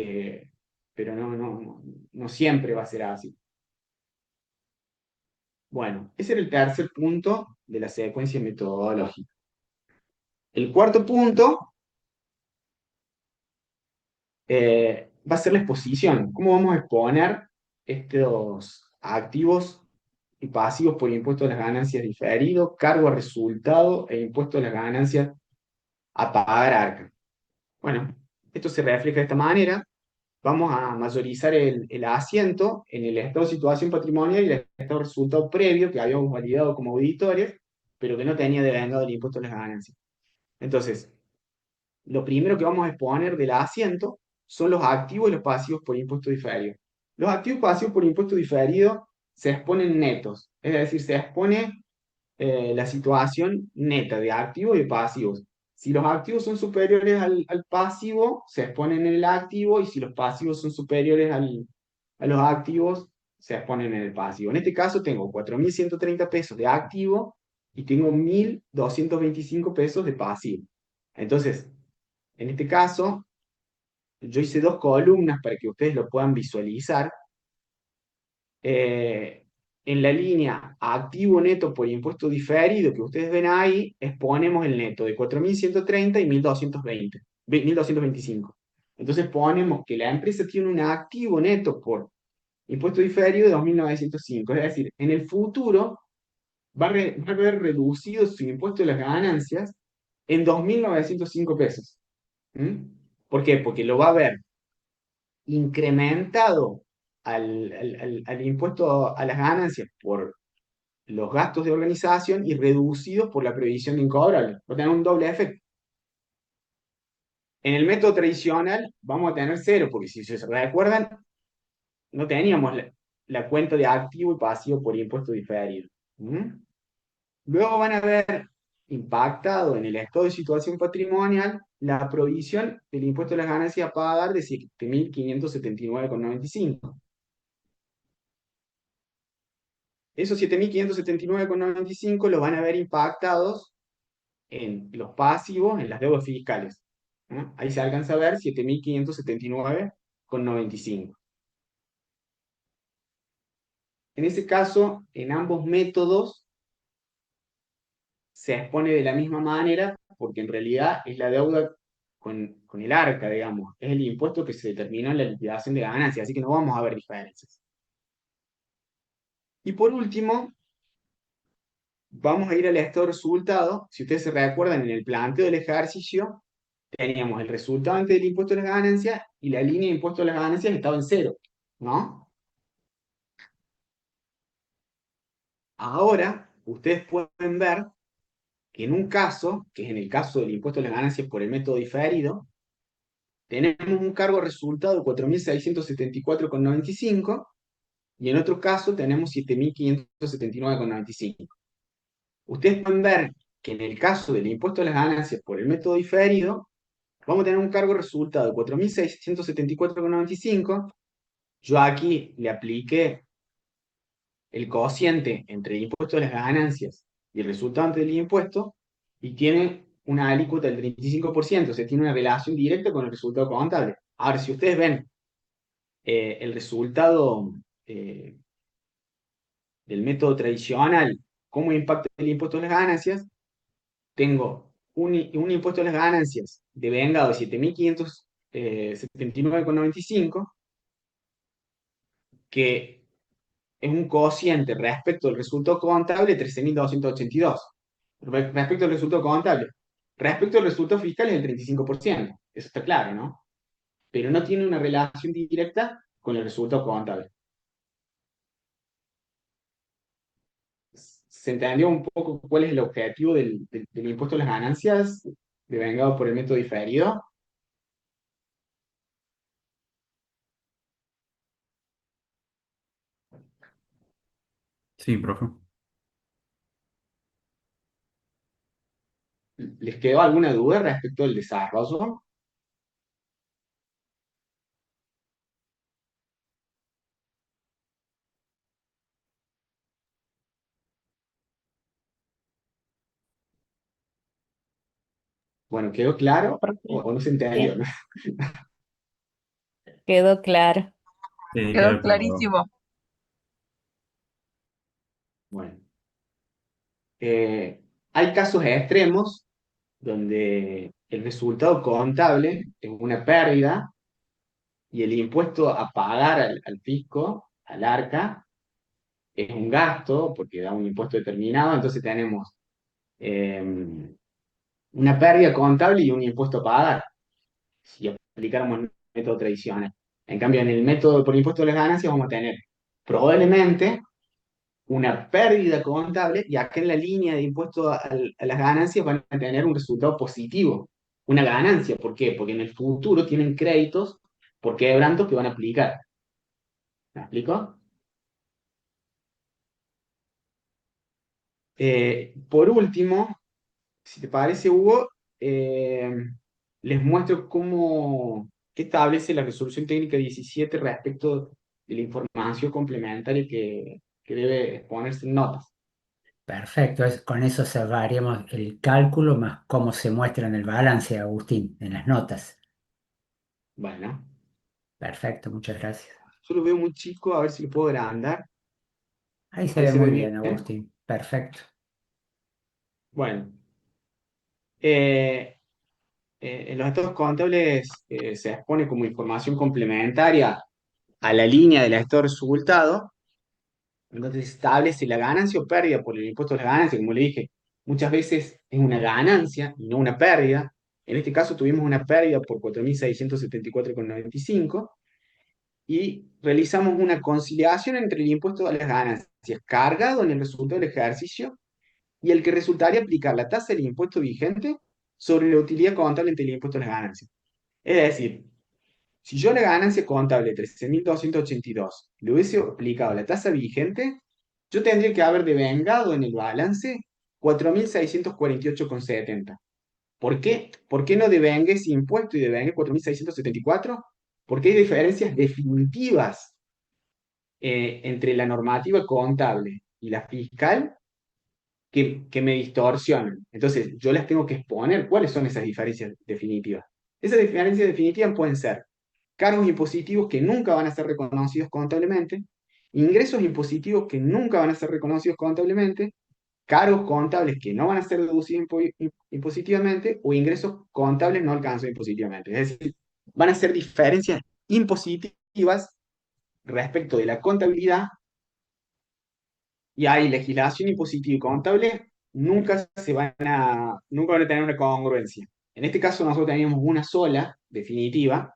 pero no siempre va a ser así. Bueno, ese era el tercer punto de la secuencia metodológica. El cuarto punto va a ser la exposición. ¿Cómo vamos a exponer estos activos y pasivos por impuesto a las ganancias diferido, cargo a resultado e impuesto a las ganancias a pagar arca? Bueno, esto se refleja de esta manera. Vamos a mayorizar el asiento en el estado de situación patrimonial y el estado de resultado previo que habíamos validado como auditores, pero que no tenía devengado el impuesto a las ganancias. Entonces, lo primero que vamos a exponer del asiento son los activos y los pasivos por impuesto diferido. Los activos pasivos por impuesto diferido se exponen netos, es decir, se expone la situación neta de activos y pasivos. Si los activos son superiores al pasivo, se exponen en el activo, y si los pasivos son superiores a los activos, se exponen en el pasivo. En este caso tengo 4.130 pesos de activo y tengo 1.225 pesos de pasivo. Entonces, en este caso, yo hice dos columnas para que ustedes lo puedan visualizar. En la línea activo neto por impuesto diferido que ustedes ven ahí, exponemos el neto de 4.130 y 1.225. Entonces ponemos que la empresa tiene un activo neto por impuesto diferido de 2.905. Es decir, en el futuro va a haber reducido su impuesto de las ganancias en 2.905 pesos. ¿Por qué? Porque lo va a haber incrementado al impuesto a las ganancias por los gastos de organización y reducidos por la previsión de incobrable. Va a tener un doble efecto. En el método tradicional vamos a tener cero, porque si se recuerdan, no teníamos la cuenta de activo y pasivo por impuesto diferido. Luego van a ver impactado en el estado de situación patrimonial la provisión del impuesto a las ganancias a pagar de 7.579,95. Esos 7.579,95 los van a ver impactados en los pasivos, en las deudas fiscales. ¿No? Ahí se alcanza a ver 7.579,95. En ese caso, en ambos métodos se expone de la misma manera, porque en realidad es la deuda con el arca, digamos. Es el impuesto que se determinó en la liquidación de ganancias, así que no vamos a ver diferencias. Y por último, vamos a ir al estado de resultado. Si ustedes se recuerdan, en el planteo del ejercicio, teníamos el resultado antes del impuesto a las ganancias y la línea de impuesto a las ganancias estaba en cero, ¿no? Ahora, ustedes pueden ver que en un caso, que es en el caso del impuesto a las ganancias por el método diferido, tenemos un cargo resultado de 4.674,95 y en otro caso tenemos 7.579,95. Ustedes pueden ver que en el caso del impuesto a las ganancias por el método diferido, vamos a tener un cargo resultado de 4.674,95. Yo aquí le apliqué el cociente entre el impuesto a las ganancias y el resultante del impuesto y tiene una alícuota del 35%, o sea, tiene una relación directa con el resultado contable. Ahora, si ustedes ven el resultado eh, del método tradicional, cómo impacta el impuesto a las ganancias, tengo un impuesto a las ganancias de vengado de 7.579,95, que es un cociente respecto al resultado contable de 13.282. Respecto al resultado contable. Respecto al resultado fiscal es el 35%. Eso está claro, ¿no? Pero no tiene una relación directa con el resultado contable. ¿Se entendió un poco cuál es el objetivo del impuesto a las ganancias devengado por el método diferido? Sí, profe. ¿Les quedó alguna duda respecto al desarrollo? Bueno, ¿quedó claro o no se entendió? ¿No? Quedó claro. Sí, Quedó quedó claro. clarísimo. Bueno, hay casos extremos donde el resultado contable es una pérdida y el impuesto a pagar al fisco, al arca, es un gasto porque da un impuesto determinado, entonces tenemos eh, una pérdida contable y un impuesto a pagar, si aplicáramos el método tradicional. En cambio, en el método por impuesto a las ganancias vamos a tener probablemente una pérdida contable y acá en la línea de impuesto a las ganancias van a tener un resultado positivo, una ganancia. ¿Por qué? Porque en el futuro tienen créditos por quebrantos que van a aplicar. ¿Me explico? Por último, si te parece, Hugo, eh, les muestro qué establece la resolución técnica 17 respecto de la información complementaria que debe exponerse en notas. Perfecto, con eso cerraríamos el cálculo más cómo se muestra en el balance, Agustín, en las notas. Bueno, Perfecto, muchas gracias. yo lo veo muy chico, a ver si lo puedo agrandar. Ahí se Ahí ve se ve muy bien, bien. Agustín. Perfecto. Bueno, eh, en los estados contables se expone como información complementaria a la línea del estado de resultado. Entonces establece la ganancia o pérdida por el impuesto a la ganancia, como le dije, muchas veces es una ganancia y no una pérdida. En este caso tuvimos una pérdida por 4.674,95 y realizamos una conciliación entre el impuesto a las ganancias cargado en el resultado del ejercicio y el que resultaría aplicar la tasa del impuesto vigente sobre la utilidad contable entre el impuesto a las ganancias. Es decir, si yo la ganancia contable de 13.282 le hubiese aplicado la tasa vigente, yo tendría que haber devengado en el balance 4.648,70. ¿Por qué? ¿Por qué no devengue ese impuesto y devengue 4.674? Porque hay diferencias definitivas entre la normativa contable y la fiscal que me distorsionan. Entonces, yo las tengo que exponer. ¿Cuáles son esas diferencias definitivas? Esas diferencias definitivas pueden ser cargos impositivos que nunca van a ser reconocidos contablemente, ingresos impositivos que nunca van a ser reconocidos contablemente, cargos contables que no van a ser deducidos impositivamente o ingresos contables no alcanzados impositivamente. Es decir, van a ser diferencias impositivas respecto de la contabilidad y hay legislación impositiva y contable, nunca van a tener una congruencia. En este caso nosotros teníamos una sola definitiva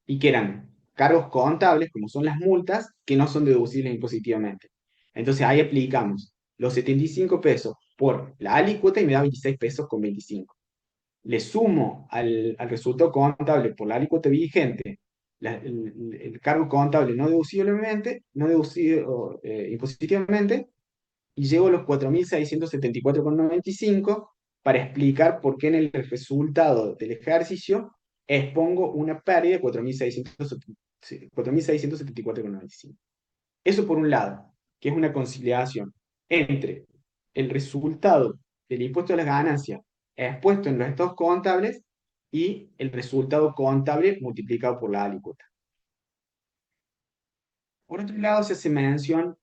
y que eran cargos contables, como son las multas, que no son deducibles impositivamente. Entonces ahí aplicamos los 75 pesos por la alícuota y me da 26 pesos con 25. Le sumo al resultado contable por la alícuota vigente el cargo contable no deduciblemente, no deducido impositivamente, y llego a los 4.674,95 para explicar por qué en el resultado del ejercicio expongo una pérdida de 4.674,95. Eso por un lado, que es una conciliación entre el resultado del impuesto a las ganancias expuesto en los estados contables y el resultado contable multiplicado por la alícuota. Por otro lado, se hace mención.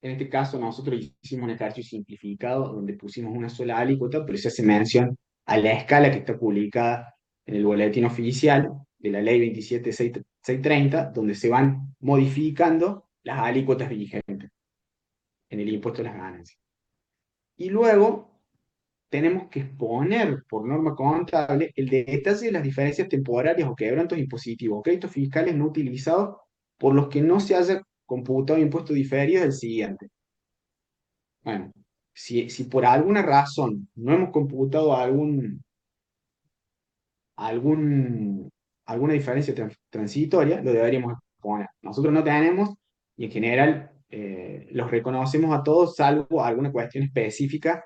En este caso, nosotros hicimos un ejercicio simplificado donde pusimos una sola alícuota, pero se hace mención a la escala que está publicada en el boletín oficial de la ley 27.630, donde se van modificando las alícuotas vigentes en el impuesto a las ganancias. Y luego tenemos que exponer por norma contable el detalle de las diferencias temporarias o quebrantos impositivos o créditos fiscales no utilizados por los que no se haya computado impuesto diferido del siguiente. Bueno, si por alguna razón no hemos computado alguna diferencia transitoria, lo deberíamos poner. Nosotros no tenemos y en general los reconocemos a todos, salvo alguna cuestión específica,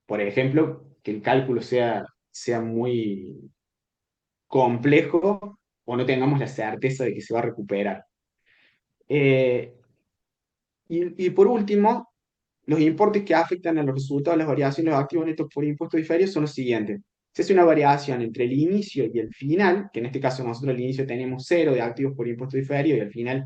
por ejemplo, que el cálculo sea muy complejo o no tengamos la certeza de que se va a recuperar. Eh, y por último, los importes que afectan a los resultados de las variaciones de los activos netos por impuestos diferidos son los siguientes. Se hace una variación entre el inicio y el final, que en este caso nosotros al inicio tenemos 0 de activos por impuesto diferido y al final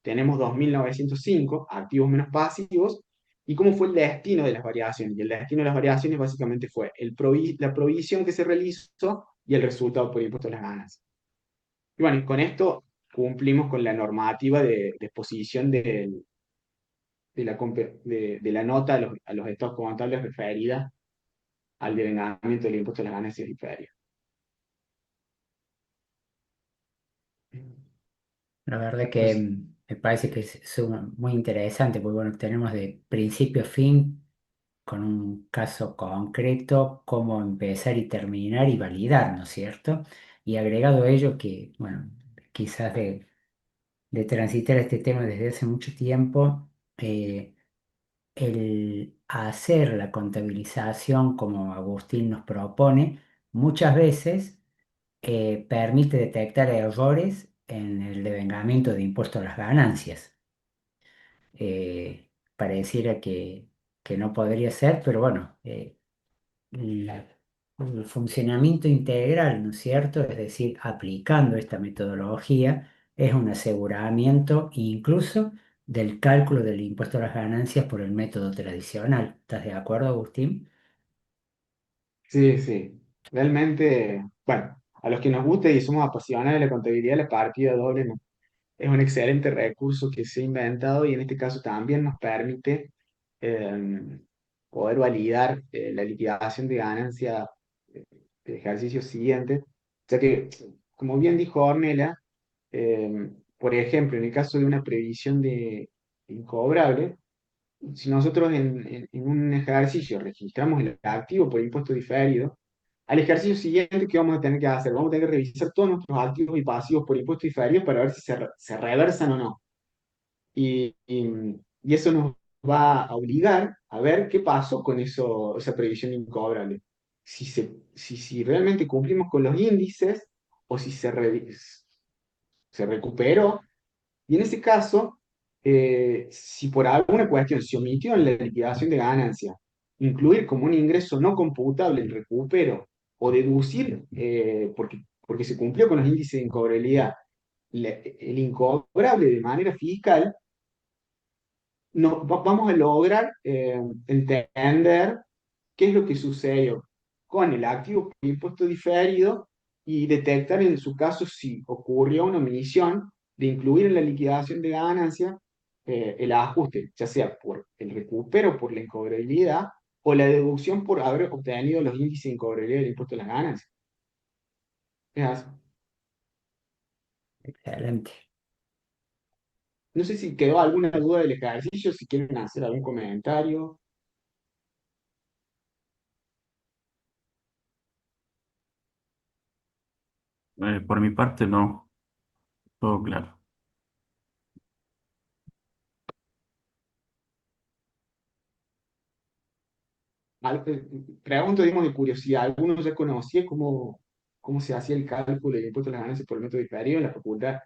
tenemos 2.905 activos menos pasivos, y cómo fue el destino de las variaciones. Y el destino de las variaciones básicamente fue la provisión que se realizó y el resultado por impuesto a las ganancias. Y bueno, con esto cumplimos con la normativa de exposición de la nota a los estados contables referida al devengamiento del impuesto a las ganancias diferidas. La verdad que me parece que es muy interesante, porque bueno, tenemos de principio a fin, con un caso concreto, cómo empezar y terminar y validar, ¿no es cierto? Y agregado a ello que, bueno, quizás de transitar este tema desde hace mucho tiempo, el hacer la contabilización como Agustín nos propone, muchas veces permite detectar errores en el devengamiento de impuesto a las ganancias. Pareciera que no podría ser, pero bueno, el funcionamiento integral, ¿no es cierto? Es decir, aplicando esta metodología, es un aseguramiento incluso del cálculo del impuesto a las ganancias por el método tradicional. ¿Estás de acuerdo, Agustín? Sí, sí. Realmente, bueno, a los que nos gusta y somos apasionados de la contabilidad, la partida doble es un excelente recurso que se ha inventado y en este caso también nos permite eh, poder validar la liquidación de ganancia del ejercicio siguiente. O sea que, como bien dijo Ornella, por ejemplo, en el caso de una previsión de incobrable, si nosotros en un ejercicio registramos el activo por impuesto diferido, al ejercicio siguiente, ¿qué vamos a tener que hacer? Vamos a tener que revisar todos nuestros activos y pasivos por impuesto diferido para ver si se reversan o no. Y eso nos va a obligar a ver qué pasó con eso, esa previsión incobrable. Si realmente cumplimos con los índices o si se recuperó. Y en ese caso, si por alguna cuestión se omitió en la liquidación de ganancia, incluir como un ingreso no computable el recupero o deducir, porque se cumplió con los índices de incobrabilidad, el incobrable de manera fiscal, no, vamos a lograr entender qué es lo que sucedió con el activo por impuesto diferido y detectar en su caso si ocurrió una omisión de incluir en la liquidación de ganancia el ajuste, ya sea por el recupero, por la incobrabilidad o la deducción por haber obtenido los índices de incobrabilidad del impuesto a las ganancias. Es así. Excelente. No sé si quedó alguna duda del ejercicio, si quieren hacer algún comentario. Por mi parte, no, todo claro. Pregunto, digamos, de curiosidad, ¿alguno ya conocía cómo se hacía el cálculo del impuesto a las ganancias por el método diferido en la facultad?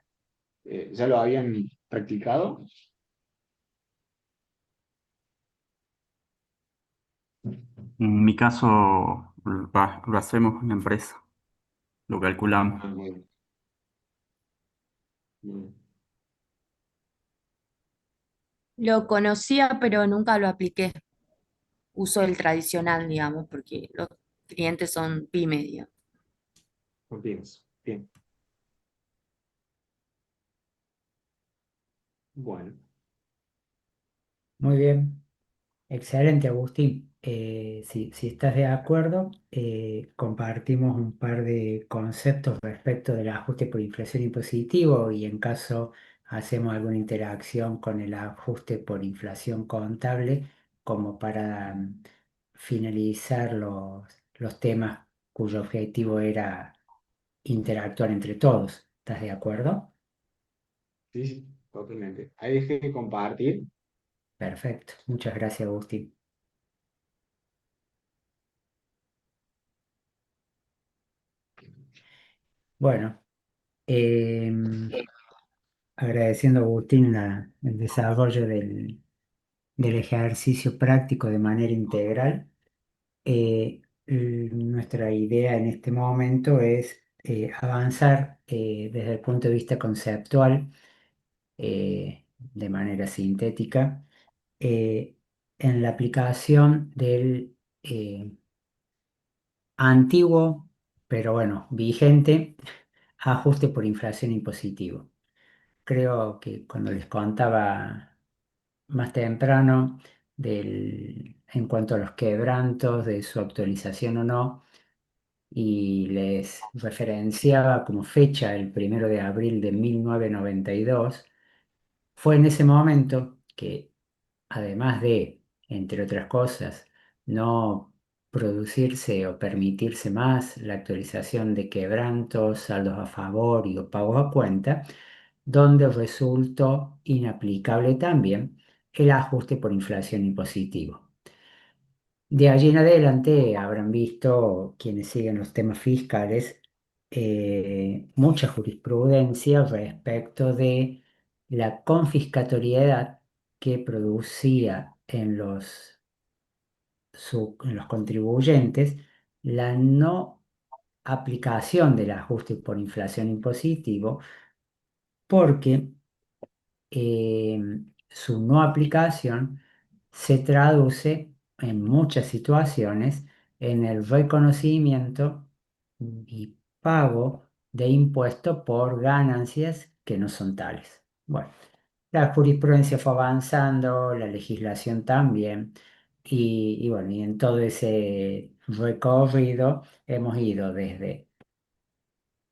¿Ya lo habían practicado? En mi caso, lo hacemos en la empresa, lo calculamos. Ah, muy bien. Muy bien. Lo conocía, pero nunca lo apliqué. Uso el tradicional, digamos, porque los clientes son pyme, digamos. Bien, bien. Bueno, Muy bien. Excelente, Agustín. Si estás de acuerdo, compartimos un par de conceptos respecto del ajuste por inflación impositivo y en caso hacemos alguna interacción con el ajuste por inflación contable como para finalizar los temas cuyo objetivo era interactuar entre todos. ¿Estás de acuerdo? sí, sí, totalmente. Ahí dejé de compartir. Perfecto. Muchas gracias, Agustín. Bueno. em, Agradeciendo a Agustín el desarrollo del ejercicio práctico de manera integral. Nuestra idea en este momento es avanzar desde el punto de vista conceptual, de manera sintética, eh, en la aplicación del antiguo, pero bueno, vigente, ajuste por inflación impositivo. Creo que cuando les contaba más temprano en cuanto a los quebrantos, de su actualización o no, y les referenciaba como fecha el 1 de abril de 1992. Fue en ese momento que, además de, entre otras cosas, no producirse o permitirse más la actualización de quebrantos, saldos a favor y o pagos a cuenta, donde resultó inaplicable también el ajuste por inflación impositivo. De allí en adelante habrán visto quienes siguen los temas fiscales mucha jurisprudencia respecto de la confiscatoriedad que producía en los contribuyentes la no aplicación del ajuste por inflación impositivo, porque eh, su no aplicación se traduce en muchas situaciones en el reconocimiento y pago de impuestos por ganancias que no son tales. Bueno, la jurisprudencia fue avanzando, la legislación también, y bueno, y en todo ese recorrido hemos ido desde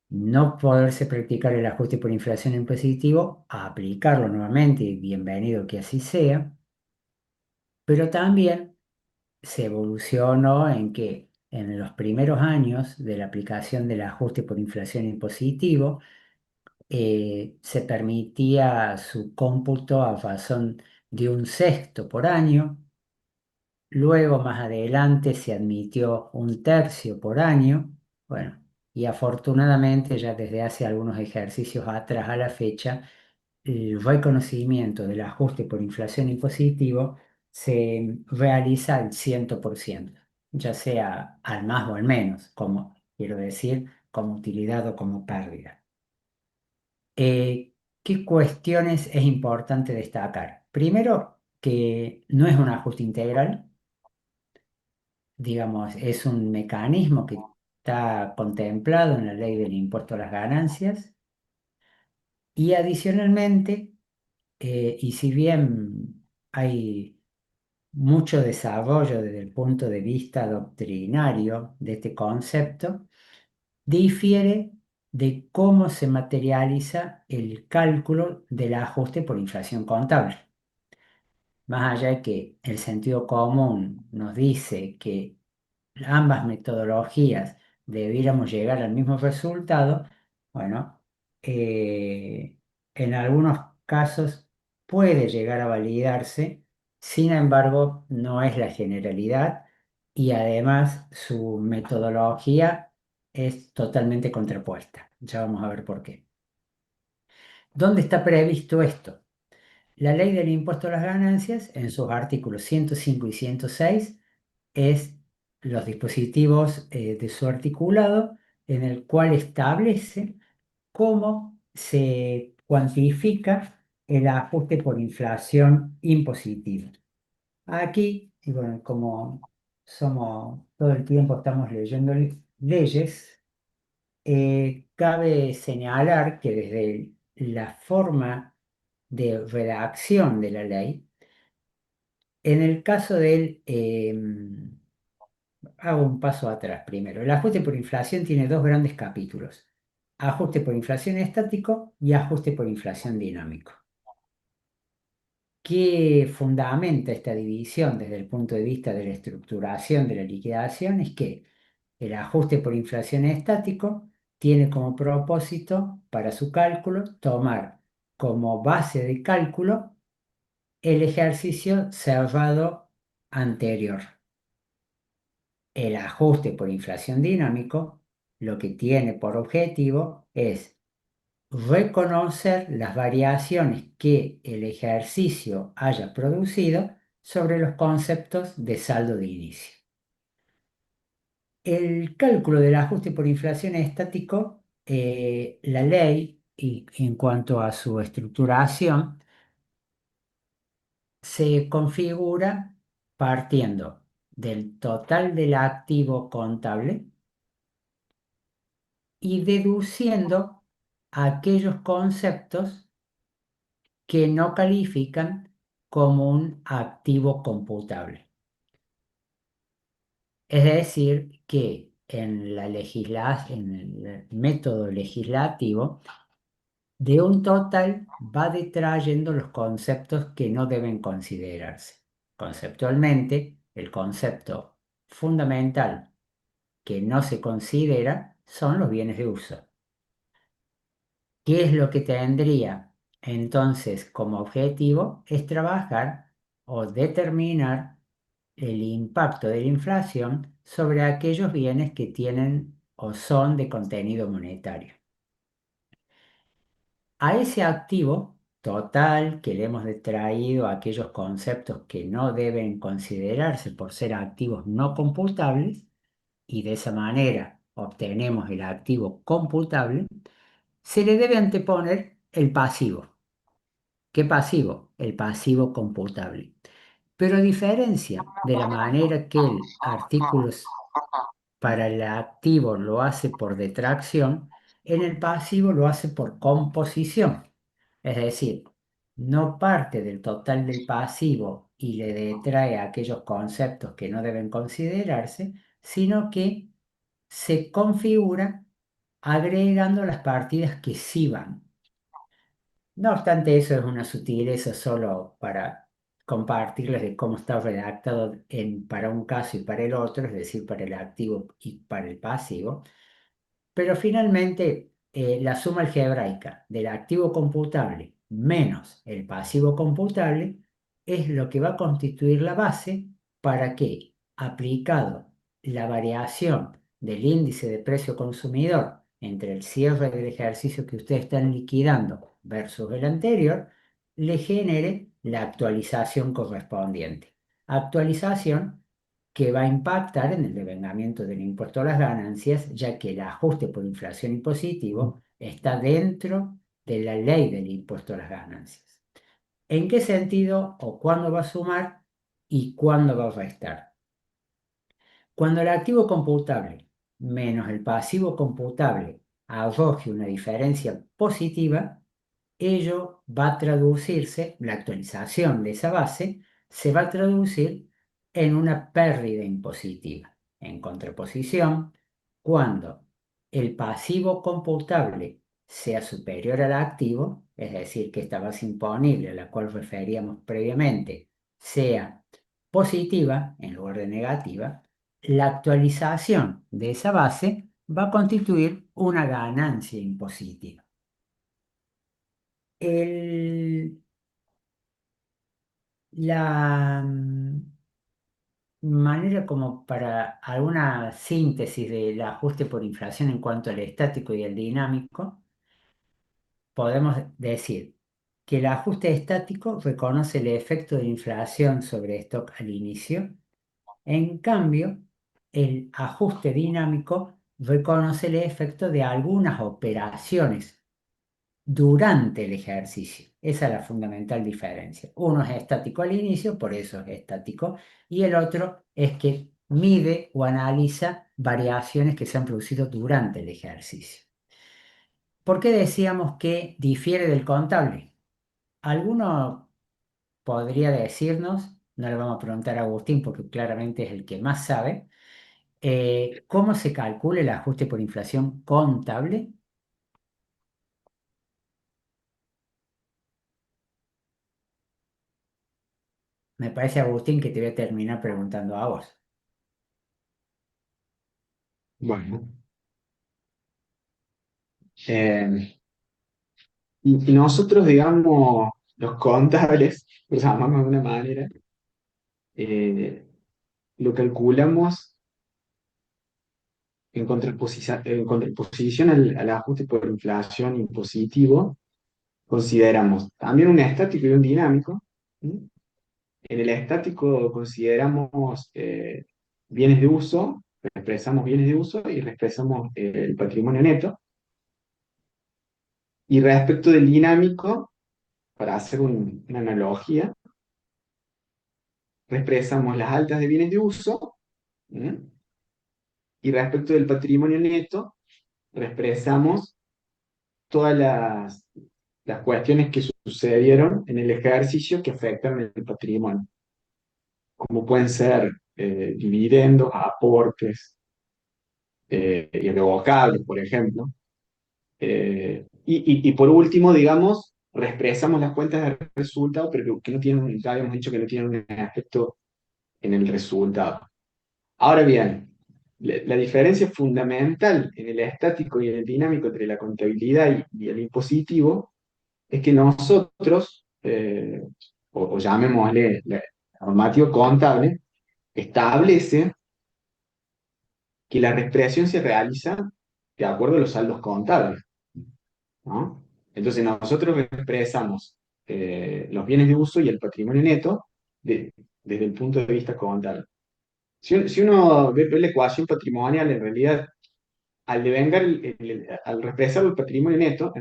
no poderse practicar el ajuste por inflación en positivo, a aplicarlo nuevamente, y bienvenido que así sea, pero también se evolucionó en que en los primeros años de la aplicación del ajuste por inflación en positivo, se permitía su cómputo a razón de 1/6 por año. Luego, más adelante, se admitió 1/3 por año. Bueno, y afortunadamente ya desde hace algunos ejercicios atrás a la fecha, el reconocimiento del ajuste por inflación impositivo se realiza al 100%, ya sea al más o al menos, como quiero decir, como utilidad o como pérdida. ¿Qué cuestiones es importante destacar? Primero, que no es un ajuste integral, digamos, es un mecanismo que está contemplado en la ley del impuesto a las ganancias y adicionalmente, y si bien hay mucho desarrollo desde el punto de vista doctrinario de este concepto, difiere de cómo se materializa el cálculo del ajuste por inflación contable. Más allá de que el sentido común nos dice que ambas metodologías debiéramos llegar al mismo resultado, bueno, eh, en algunos casos puede llegar a validarse, sin embargo, no es la generalidad y además su metodología es totalmente contrapuesta. Ya vamos a ver por qué. ¿Dónde está previsto esto? La ley del impuesto a las ganancias, en sus artículos 105 y 106, es los dispositivos de su articulado, en el cual establece cómo se cuantifica el ajuste por inflación impositiva. Aquí, y bueno, como somos todo el tiempo estamos leyendo leyes, cabe señalar que desde la forma de redacción de la ley, en el caso del, hago un paso atrás primero. El ajuste por inflación tiene dos grandes capítulos: ajuste por inflación estático y ajuste por inflación dinámico. ¿Qué fundamenta esta división desde el punto de vista de la estructuración de la liquidación? Es que el ajuste por inflación estático tiene como propósito para su cálculo tomar como base de cálculo el ejercicio cerrado anterior. El ajuste por inflación dinámico lo que tiene por objetivo es reconocer las variaciones que el ejercicio haya producido sobre los conceptos de saldo de inicio. El cálculo del ajuste por inflación estático, la ley, y en cuanto a su estructuración, se configura partiendo del total del activo contable y deduciendo aquellos conceptos que no califican como un activo computable. Es decir, que en en el método legislativo, de un total va detrayendo los conceptos que no deben considerarse. Conceptualmente, el concepto fundamental que no se considera son los bienes de uso. ¿Qué es lo que tendría entonces como objetivo? Es trabajar o determinar el impacto de la inflación sobre aquellos bienes que tienen o son de contenido monetario. A ese activo total que le hemos detraído aquellos conceptos que no deben considerarse por ser activos no computables, y de esa manera obtenemos el activo computable, se le debe anteponer el pasivo. ¿Qué pasivo? El pasivo computable. Pero a diferencia de la manera que el artículo para el activo lo hace por detracción, en el pasivo lo hace por composición. Es decir, no parte del total del pasivo y le detrae aquellos conceptos que no deben considerarse, sino que se configura agregando las partidas que sí van. No obstante, eso es una sutileza solo para compartirles de cómo está redactado para un caso y para el otro, es decir, para el activo y para el pasivo. Pero finalmente, la suma algebraica del activo computable menos el pasivo computable es lo que va a constituir la base para que, aplicado la variación del índice de precio consumidor entre el cierre del ejercicio que ustedes están liquidando versus el anterior, le genere la actualización correspondiente. Actualización que va a impactar en el devengamiento del impuesto a las ganancias, ya que el ajuste por inflación impositivo está dentro de la ley del impuesto a las ganancias. ¿En qué sentido o cuándo va a sumar y cuándo va a restar? Cuando el activo computable menos el pasivo computable arroje una diferencia positiva, ello va a traducirse, la actualización de esa base se va a traducir en una pérdida impositiva. En contraposición, cuando el pasivo computable sea superior al activo, es decir, que esta base imponible a la cual referíamos previamente sea positiva en lugar de negativa, la actualización de esa base va a constituir una ganancia impositiva. La manera como para alguna síntesis del ajuste por inflación en cuanto al estático y el dinámico, podemos decir que el ajuste estático reconoce el efecto de inflación sobre stock al inicio. En cambio, el ajuste dinámico reconoce el efecto de algunas operaciones durante el ejercicio. Esa es la fundamental diferencia. Uno es estático al inicio, por eso es estático, y el otro es que mide o analiza variaciones que se han producido durante el ejercicio. ¿Por qué decíamos que difiere del contable? Alguno podría decirnos, no le vamos a preguntar a Agustín porque claramente es el que más sabe, ¿cómo se calcula el ajuste por inflación contable? Me parece, Agustín, que te voy a terminar preguntando a vos. Bueno, eh, y nosotros, digamos, los contables, por llamarlo de alguna manera, eh, lo calculamos en contraposición al ajuste por inflación impositivo. Consideramos también un estático y un dinámico. ¿Sí? En el estático consideramos bienes de uso, expresamos bienes de uso y expresamos el patrimonio neto. Y respecto del dinámico, para hacer una analogía, expresamos las altas de bienes de uso. ¿Mm? Y respecto del patrimonio neto, expresamos todas las cuestiones que sucedieron en el ejercicio que afectan el patrimonio, como pueden ser dividendos, aportes, irrevocables, por ejemplo. Y por último, digamos, reexpresamos las cuentas de resultado, pero que no tienen, ya habíamos dicho que no tienen un efecto en el resultado. Ahora bien, la diferencia fundamental en el estático y en el dinámico entre la contabilidad y el impositivo es que nosotros, o llamémosle la normativo contable, establece que la reexpresión se realiza de acuerdo a los saldos contables, ¿no? Entonces nosotros expresamos los bienes de uso y el patrimonio neto desde el punto de vista contable. Si uno ve la ecuación patrimonial, en realidad, al devengar, al reexpresar el patrimonio neto,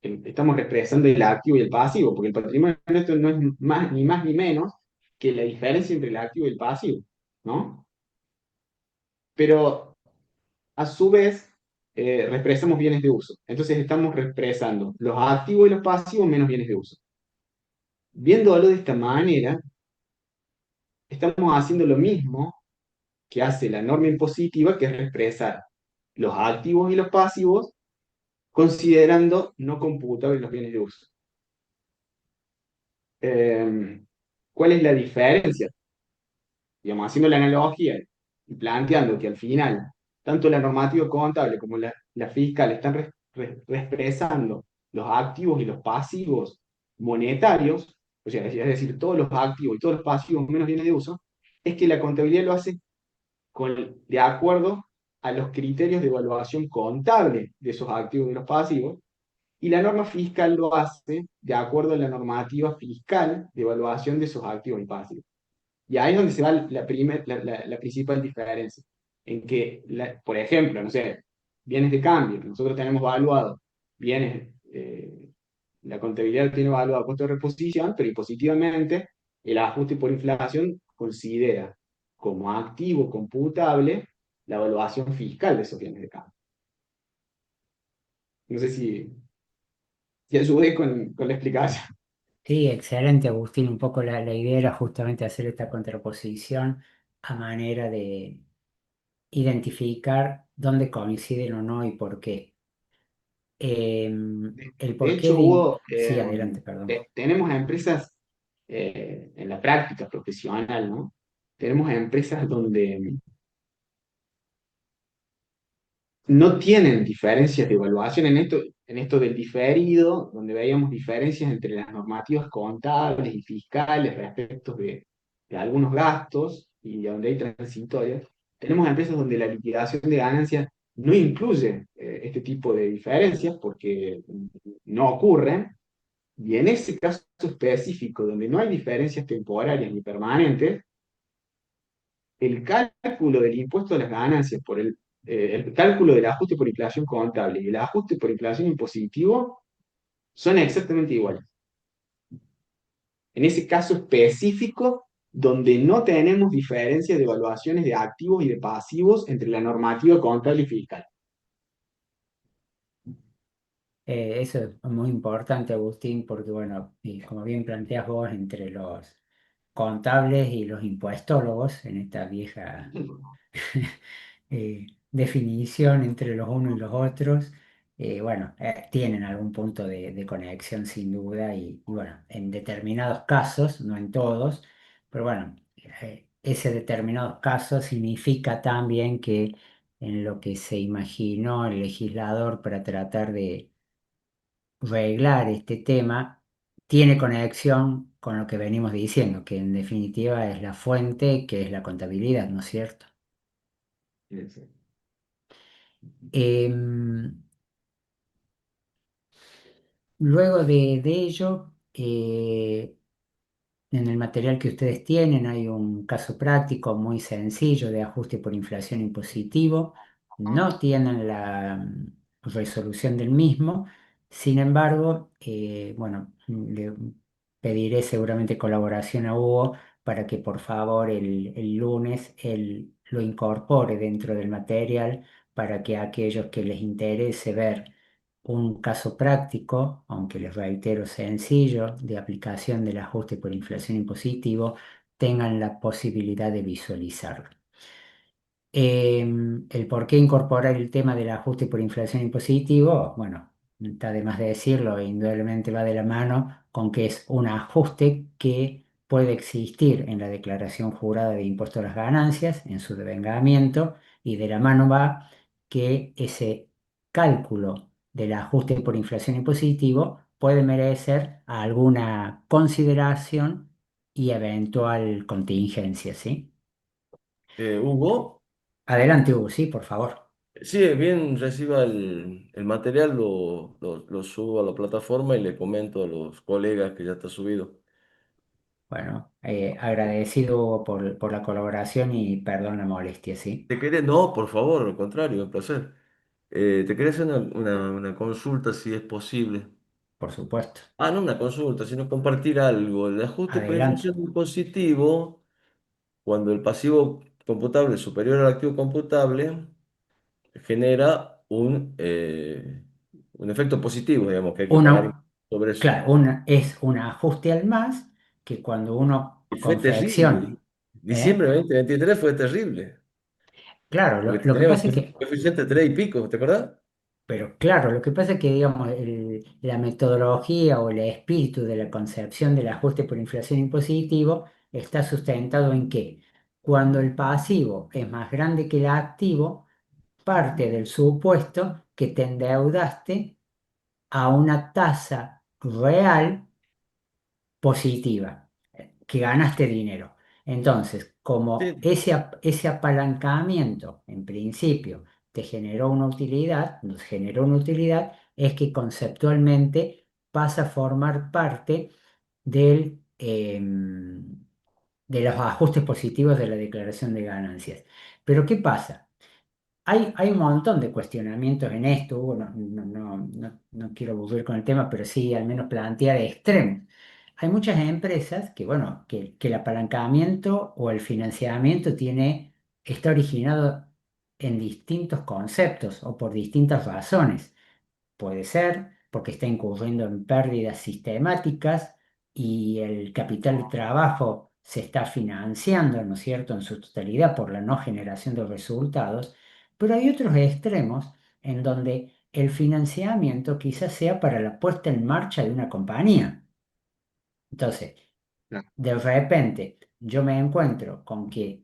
estamos reexpresando el activo y el pasivo, porque el patrimonio neto no es más ni menos que la diferencia entre el activo y el pasivo, ¿no? Pero a su vez, reexpresamos bienes de uso. Entonces estamos reexpresando los activos y los pasivos menos bienes de uso. Viéndolo de esta manera, estamos haciendo lo mismo que hace la norma impositiva, que es reexpresar los activos y los pasivos considerando no computables los bienes de uso. ¿Cuál es la diferencia? Digamos, haciendo la analogía y planteando que al final, tanto la normativa contable como la fiscal están reexpresando los activos y los pasivos monetarios, o sea, es decir, todos los activos y todos los pasivos menos bienes de uso, es que la contabilidad lo hace de acuerdo a los criterios de evaluación contable de esos activos y los pasivos, y la norma fiscal lo hace de acuerdo a la normativa fiscal de evaluación de esos activos y pasivos. Y ahí es donde se va la principal diferencia, en que, por ejemplo, no sé, bienes de cambio, nosotros tenemos evaluado bienes, la contabilidad tiene evaluado costo de reposición, pero impositivamente el ajuste por inflación considera como activo computable la evaluación fiscal de esos bienes de cambio. No sé si ayudé con la explicación. Sí, excelente, Agustín. Un poco la idea era justamente hacer esta contraposición a manera de identificar dónde coinciden o no y por qué. El De porqué hecho, de... Sí, adelante, perdón. tenemos empresas en la práctica profesional, ¿no? Tenemos empresas donde no tienen diferencias de evaluación en esto del diferido, donde veíamos diferencias entre las normativas contables y fiscales respecto de algunos gastos y donde hay transitorias. Tenemos empresas donde la liquidación de ganancias no incluye este tipo de diferencias porque no ocurren, y en ese caso específico, donde no hay diferencias temporarias ni permanentes, el cálculo del impuesto a las ganancias por el cálculo del ajuste por inflación contable y el ajuste por inflación impositivo son exactamente iguales. En ese caso específico, donde no tenemos diferencias de evaluaciones de activos y de pasivos entre la normativa contable y fiscal. Eso es muy importante, Agustín, porque, bueno, y como bien planteas vos, entre los contables y los impuestólogos, en esta vieja definición entre los unos y los otros, bueno, tienen algún punto de conexión sin duda y, bueno, en determinados casos, no en todos, pero bueno, ese determinados casos significa también que en lo que se imaginó el legislador para tratar de reglar este tema, tiene conexión con lo que venimos diciendo, que en definitiva es la fuente, que es la contabilidad, ¿no es cierto? Em, Luego de ello, en el material que ustedes tienen hay un caso práctico muy sencillo de ajuste por inflación impositivo. No tienen la resolución del mismo. Sin embargo, bueno, le pediré seguramente colaboración a Hugo para que por favor el lunes él lo incorpore dentro del material para que a aquellos que les interese ver un caso práctico, aunque les reitero sencillo, de aplicación del ajuste por inflación impositivo, tengan la posibilidad de visualizarlo. El por qué incorporar el tema del ajuste por inflación impositivo, bueno, está de más de decirlo, indudablemente va de la mano con que es un ajuste que puede existir en la declaración jurada de impuesto a las ganancias, en su devengamiento, y de la mano va que ese cálculo del ajuste por inflación impositivo puede merecer alguna consideración y eventual contingencia, ¿sí? Hugo, Adelante, Hugo, sí, por favor. sí, bien reciba el material, lo subo a la plataforma y le comento a los colegas que ya está subido. Bueno, agradecido por la colaboración y perdón la molestia, ¿sí? ¿Te querés? No, por favor, al contrario, un placer. Te quería hacer una consulta si es posible. Por supuesto. No una consulta, sino compartir algo. El ajuste por Adelante. inflación impositivo, cuando el pasivo computable es superior al activo computable, genera un efecto positivo, digamos, que hay que pagar Uno, impuestos sobre eso. claro, es un ajuste al más que cuando uno Y fue terrible. confecciona, Diciembre ¿eh? de 2023 fue terrible. Claro, Porque lo que teníamos pasa es que coeficiente 3 y pico, ¿te acordás? pero claro, lo que pasa es que, digamos, la metodología o el espíritu de la concepción del ajuste por inflación impositivo está sustentado en que cuando el pasivo es más grande que el activo, parte del supuesto que te endeudaste a una tasa real positiva, que ganaste dinero. Entonces, como Sí, ese apalancamiento, en principio, te generó una utilidad, nos generó una utilidad, es que conceptualmente pasa a formar parte de los ajustes positivos de la declaración de ganancias. Pero ¿qué pasa? Hay un montón de cuestionamientos en esto, Hugo, no quiero aburrir con el tema, pero sí al menos plantear extremos. Hay muchas empresas que, bueno, que el apalancamiento o el financiamiento está originado en distintos conceptos o por distintas razones. Puede ser porque está incurriendo en pérdidas sistemáticas y el capital de trabajo se está financiando, ¿no es cierto?, en su totalidad por la no generación de resultados, pero hay otros extremos en donde el financiamiento quizás sea para la puesta en marcha de una compañía. Entonces, Claro. de repente yo me encuentro con que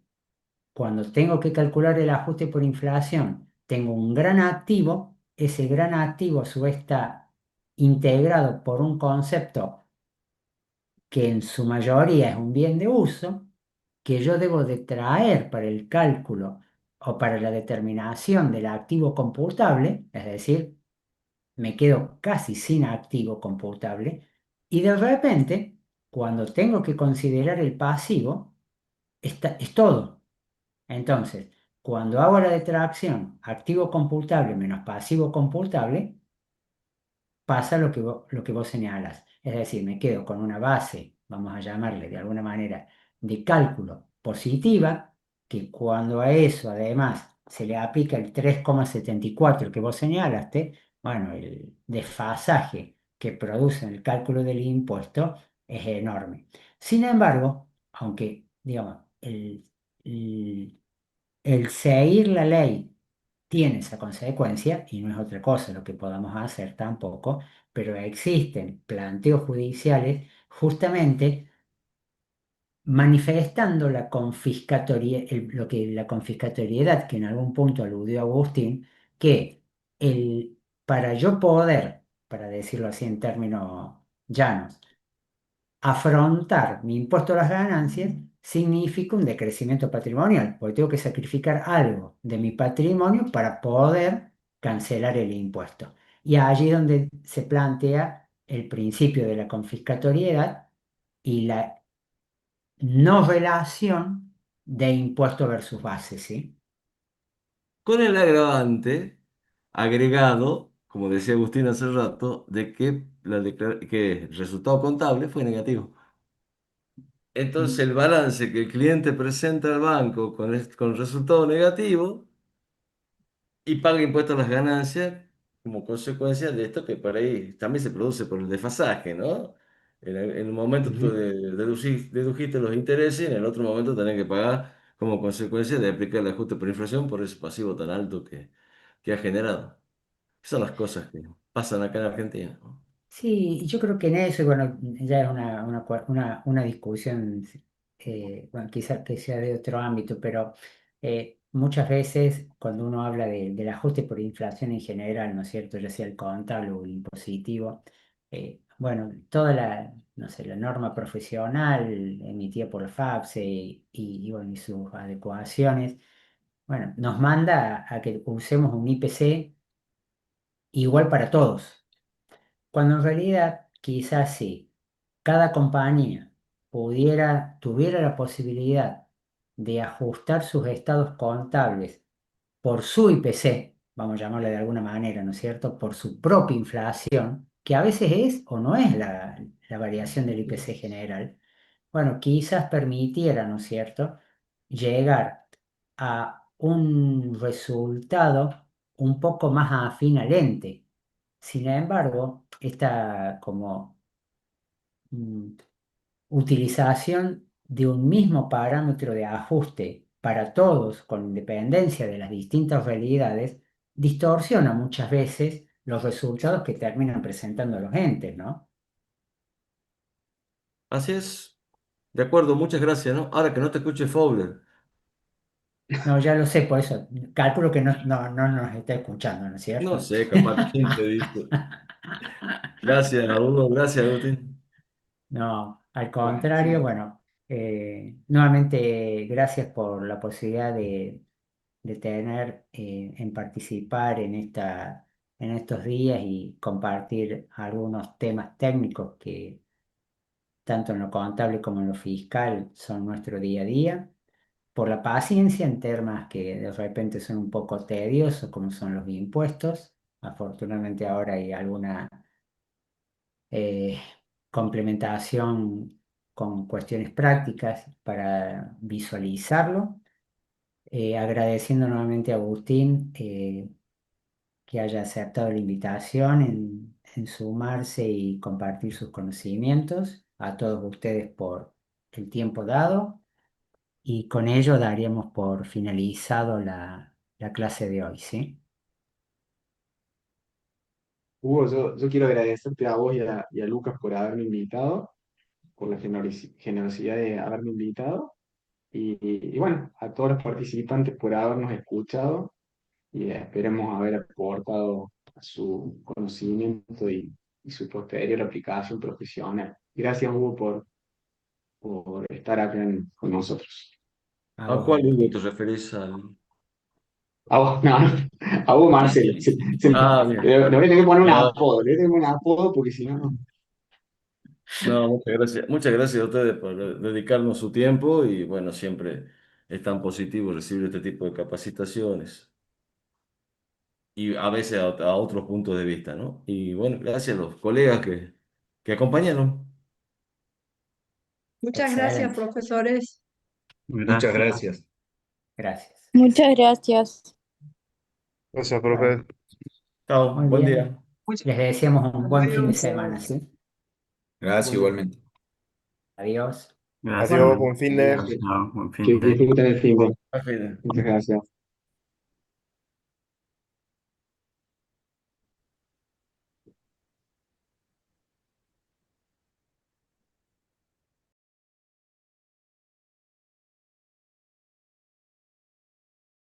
cuando tengo que calcular el ajuste por inflación, tengo un gran activo, ese gran activo a su vez está integrado por un concepto que en su mayoría es un bien de uso, que yo debo de traer para el cálculo o para la determinación del activo computable, es decir, me quedo casi sin activo computable, y de repente, cuando tengo que considerar el pasivo, es todo. Entonces, cuando hago la detracción activo computable menos pasivo computable, pasa lo que vos señalas. Es decir, me quedo con una base, vamos a llamarle de alguna manera, de cálculo positiva, que cuando a eso además se le aplica el 3,74 que vos señalaste, bueno, el desfasaje que produce en el cálculo del impuesto es enorme. Sin embargo, aunque, digamos, el el seguir la ley tiene esa consecuencia y no es otra cosa lo que podamos hacer tampoco, pero existen planteos judiciales justamente manifestando la confiscatoriedad que en algún punto aludió Agustín, que para yo poder, para decirlo así en términos llanos, afrontar mi impuesto a las ganancias significa un decrecimiento patrimonial, porque tengo que sacrificar algo de mi patrimonio para poder cancelar el impuesto. Y allí es donde se plantea el principio de la confiscatoriedad y la no relación de impuesto versus base, ¿sí? con el agravante agregado, como decía Agustín hace rato, de que, que el resultado contable fue negativo. Entonces Mm. el balance que el cliente presenta al banco con resultado negativo y paga impuestos a las ganancias como consecuencia de esto que por ahí también se produce por el desfasaje, ¿no? En un momento tú Ujú. dedujiste los intereses y en el otro momento tenés que pagar como consecuencia de aplicar el ajuste por inflación por ese pasivo tan alto que ha generado. Esas son las cosas que pasan acá en Argentina, ¿no? Sí, y yo creo que en eso, y bueno, ya es una discusión, bueno, quizás que sea de otro ámbito, pero muchas veces cuando uno habla del ajuste por inflación en general, ¿no es cierto? Ya sea el contable o el impositivo, bueno, no sé, la norma profesional emitida por el FAPSE bueno, y sus adecuaciones, bueno, nos manda a que usemos un IPC igual para todos. Cuando en realidad quizás sí, cada compañía tuviera la posibilidad de ajustar sus estados contables por su IPC, vamos a llamarle de alguna manera, ¿no es cierto? Por su propia inflación, que a veces es o no es la variación del IPC general, bueno, quizás permitiera, ¿no es cierto?, llegar a un resultado un poco más afín al ente. Sin embargo, esta como mm, utilización de un mismo parámetro de ajuste para todos, con independencia de las distintas realidades, distorsiona muchas veces los resultados que terminan presentando los entes, ¿no? Así es. De acuerdo, muchas gracias, ¿no? Ahora que no te escuche Fowler. No, ya lo sé, por eso calculo que no nos está escuchando, ¿no es No cierto? sé, capaz quién te dice. Gracias, Hugo. Gracias, Agustín. No. Al Bueno, contrario, bueno, nuevamente gracias por la posibilidad de tener, en participar en estos días y compartir algunos temas técnicos que tanto en lo contable como en lo fiscal son nuestro día a día, por la paciencia en temas que de repente son un poco tediosos, como son los impuestos. Afortunadamente ahora hay alguna eh, complementación con cuestiones prácticas para visualizarlo. Agradeciendo nuevamente a Agustín que haya aceptado la invitación en sumarse y compartir sus conocimientos, a todos ustedes por el tiempo dado, y con ello daríamos por finalizado la clase de hoy, ¿sí? Hugo, yo quiero agradecerte a vos y a Lucas por haberme invitado, por la generosidad de haberme invitado, y bueno, a todos los participantes por habernos escuchado y esperemos haber aportado a su conocimiento y su posterior aplicación profesional. Gracias, Hugo, por estar acá con nosotros. A ¿A vos, cuál Hugo te Agustín. referís al...? A vos, no, no, a vos, Marcelo. Ah, bien. Le voy a tener que poner un No, apodo, le voy a tener que poner un apodo porque si no, no. no, muchas gracias. Muchas gracias a ustedes por dedicarnos su tiempo y bueno, siempre es tan positivo recibir este tipo de capacitaciones y a veces a otros puntos de vista, ¿no? Y bueno, gracias a los colegas que acompañaron. Muchas gracias, Excelente. profesores. Muchas Gracias. gracias. Gracias. Muchas gracias. Gracias, Bueno, profe. Chao, muy buen bien. día. Les deseamos un buen fin de Adiós. semana, ¿sí? Gracias, Bueno, igualmente. Adiós. Bueno, Adiós, Gracias. buen fin de. que, Chao, chao. Buen que fin de... disfruten el fin de. Buen fin de- Muchas gracias.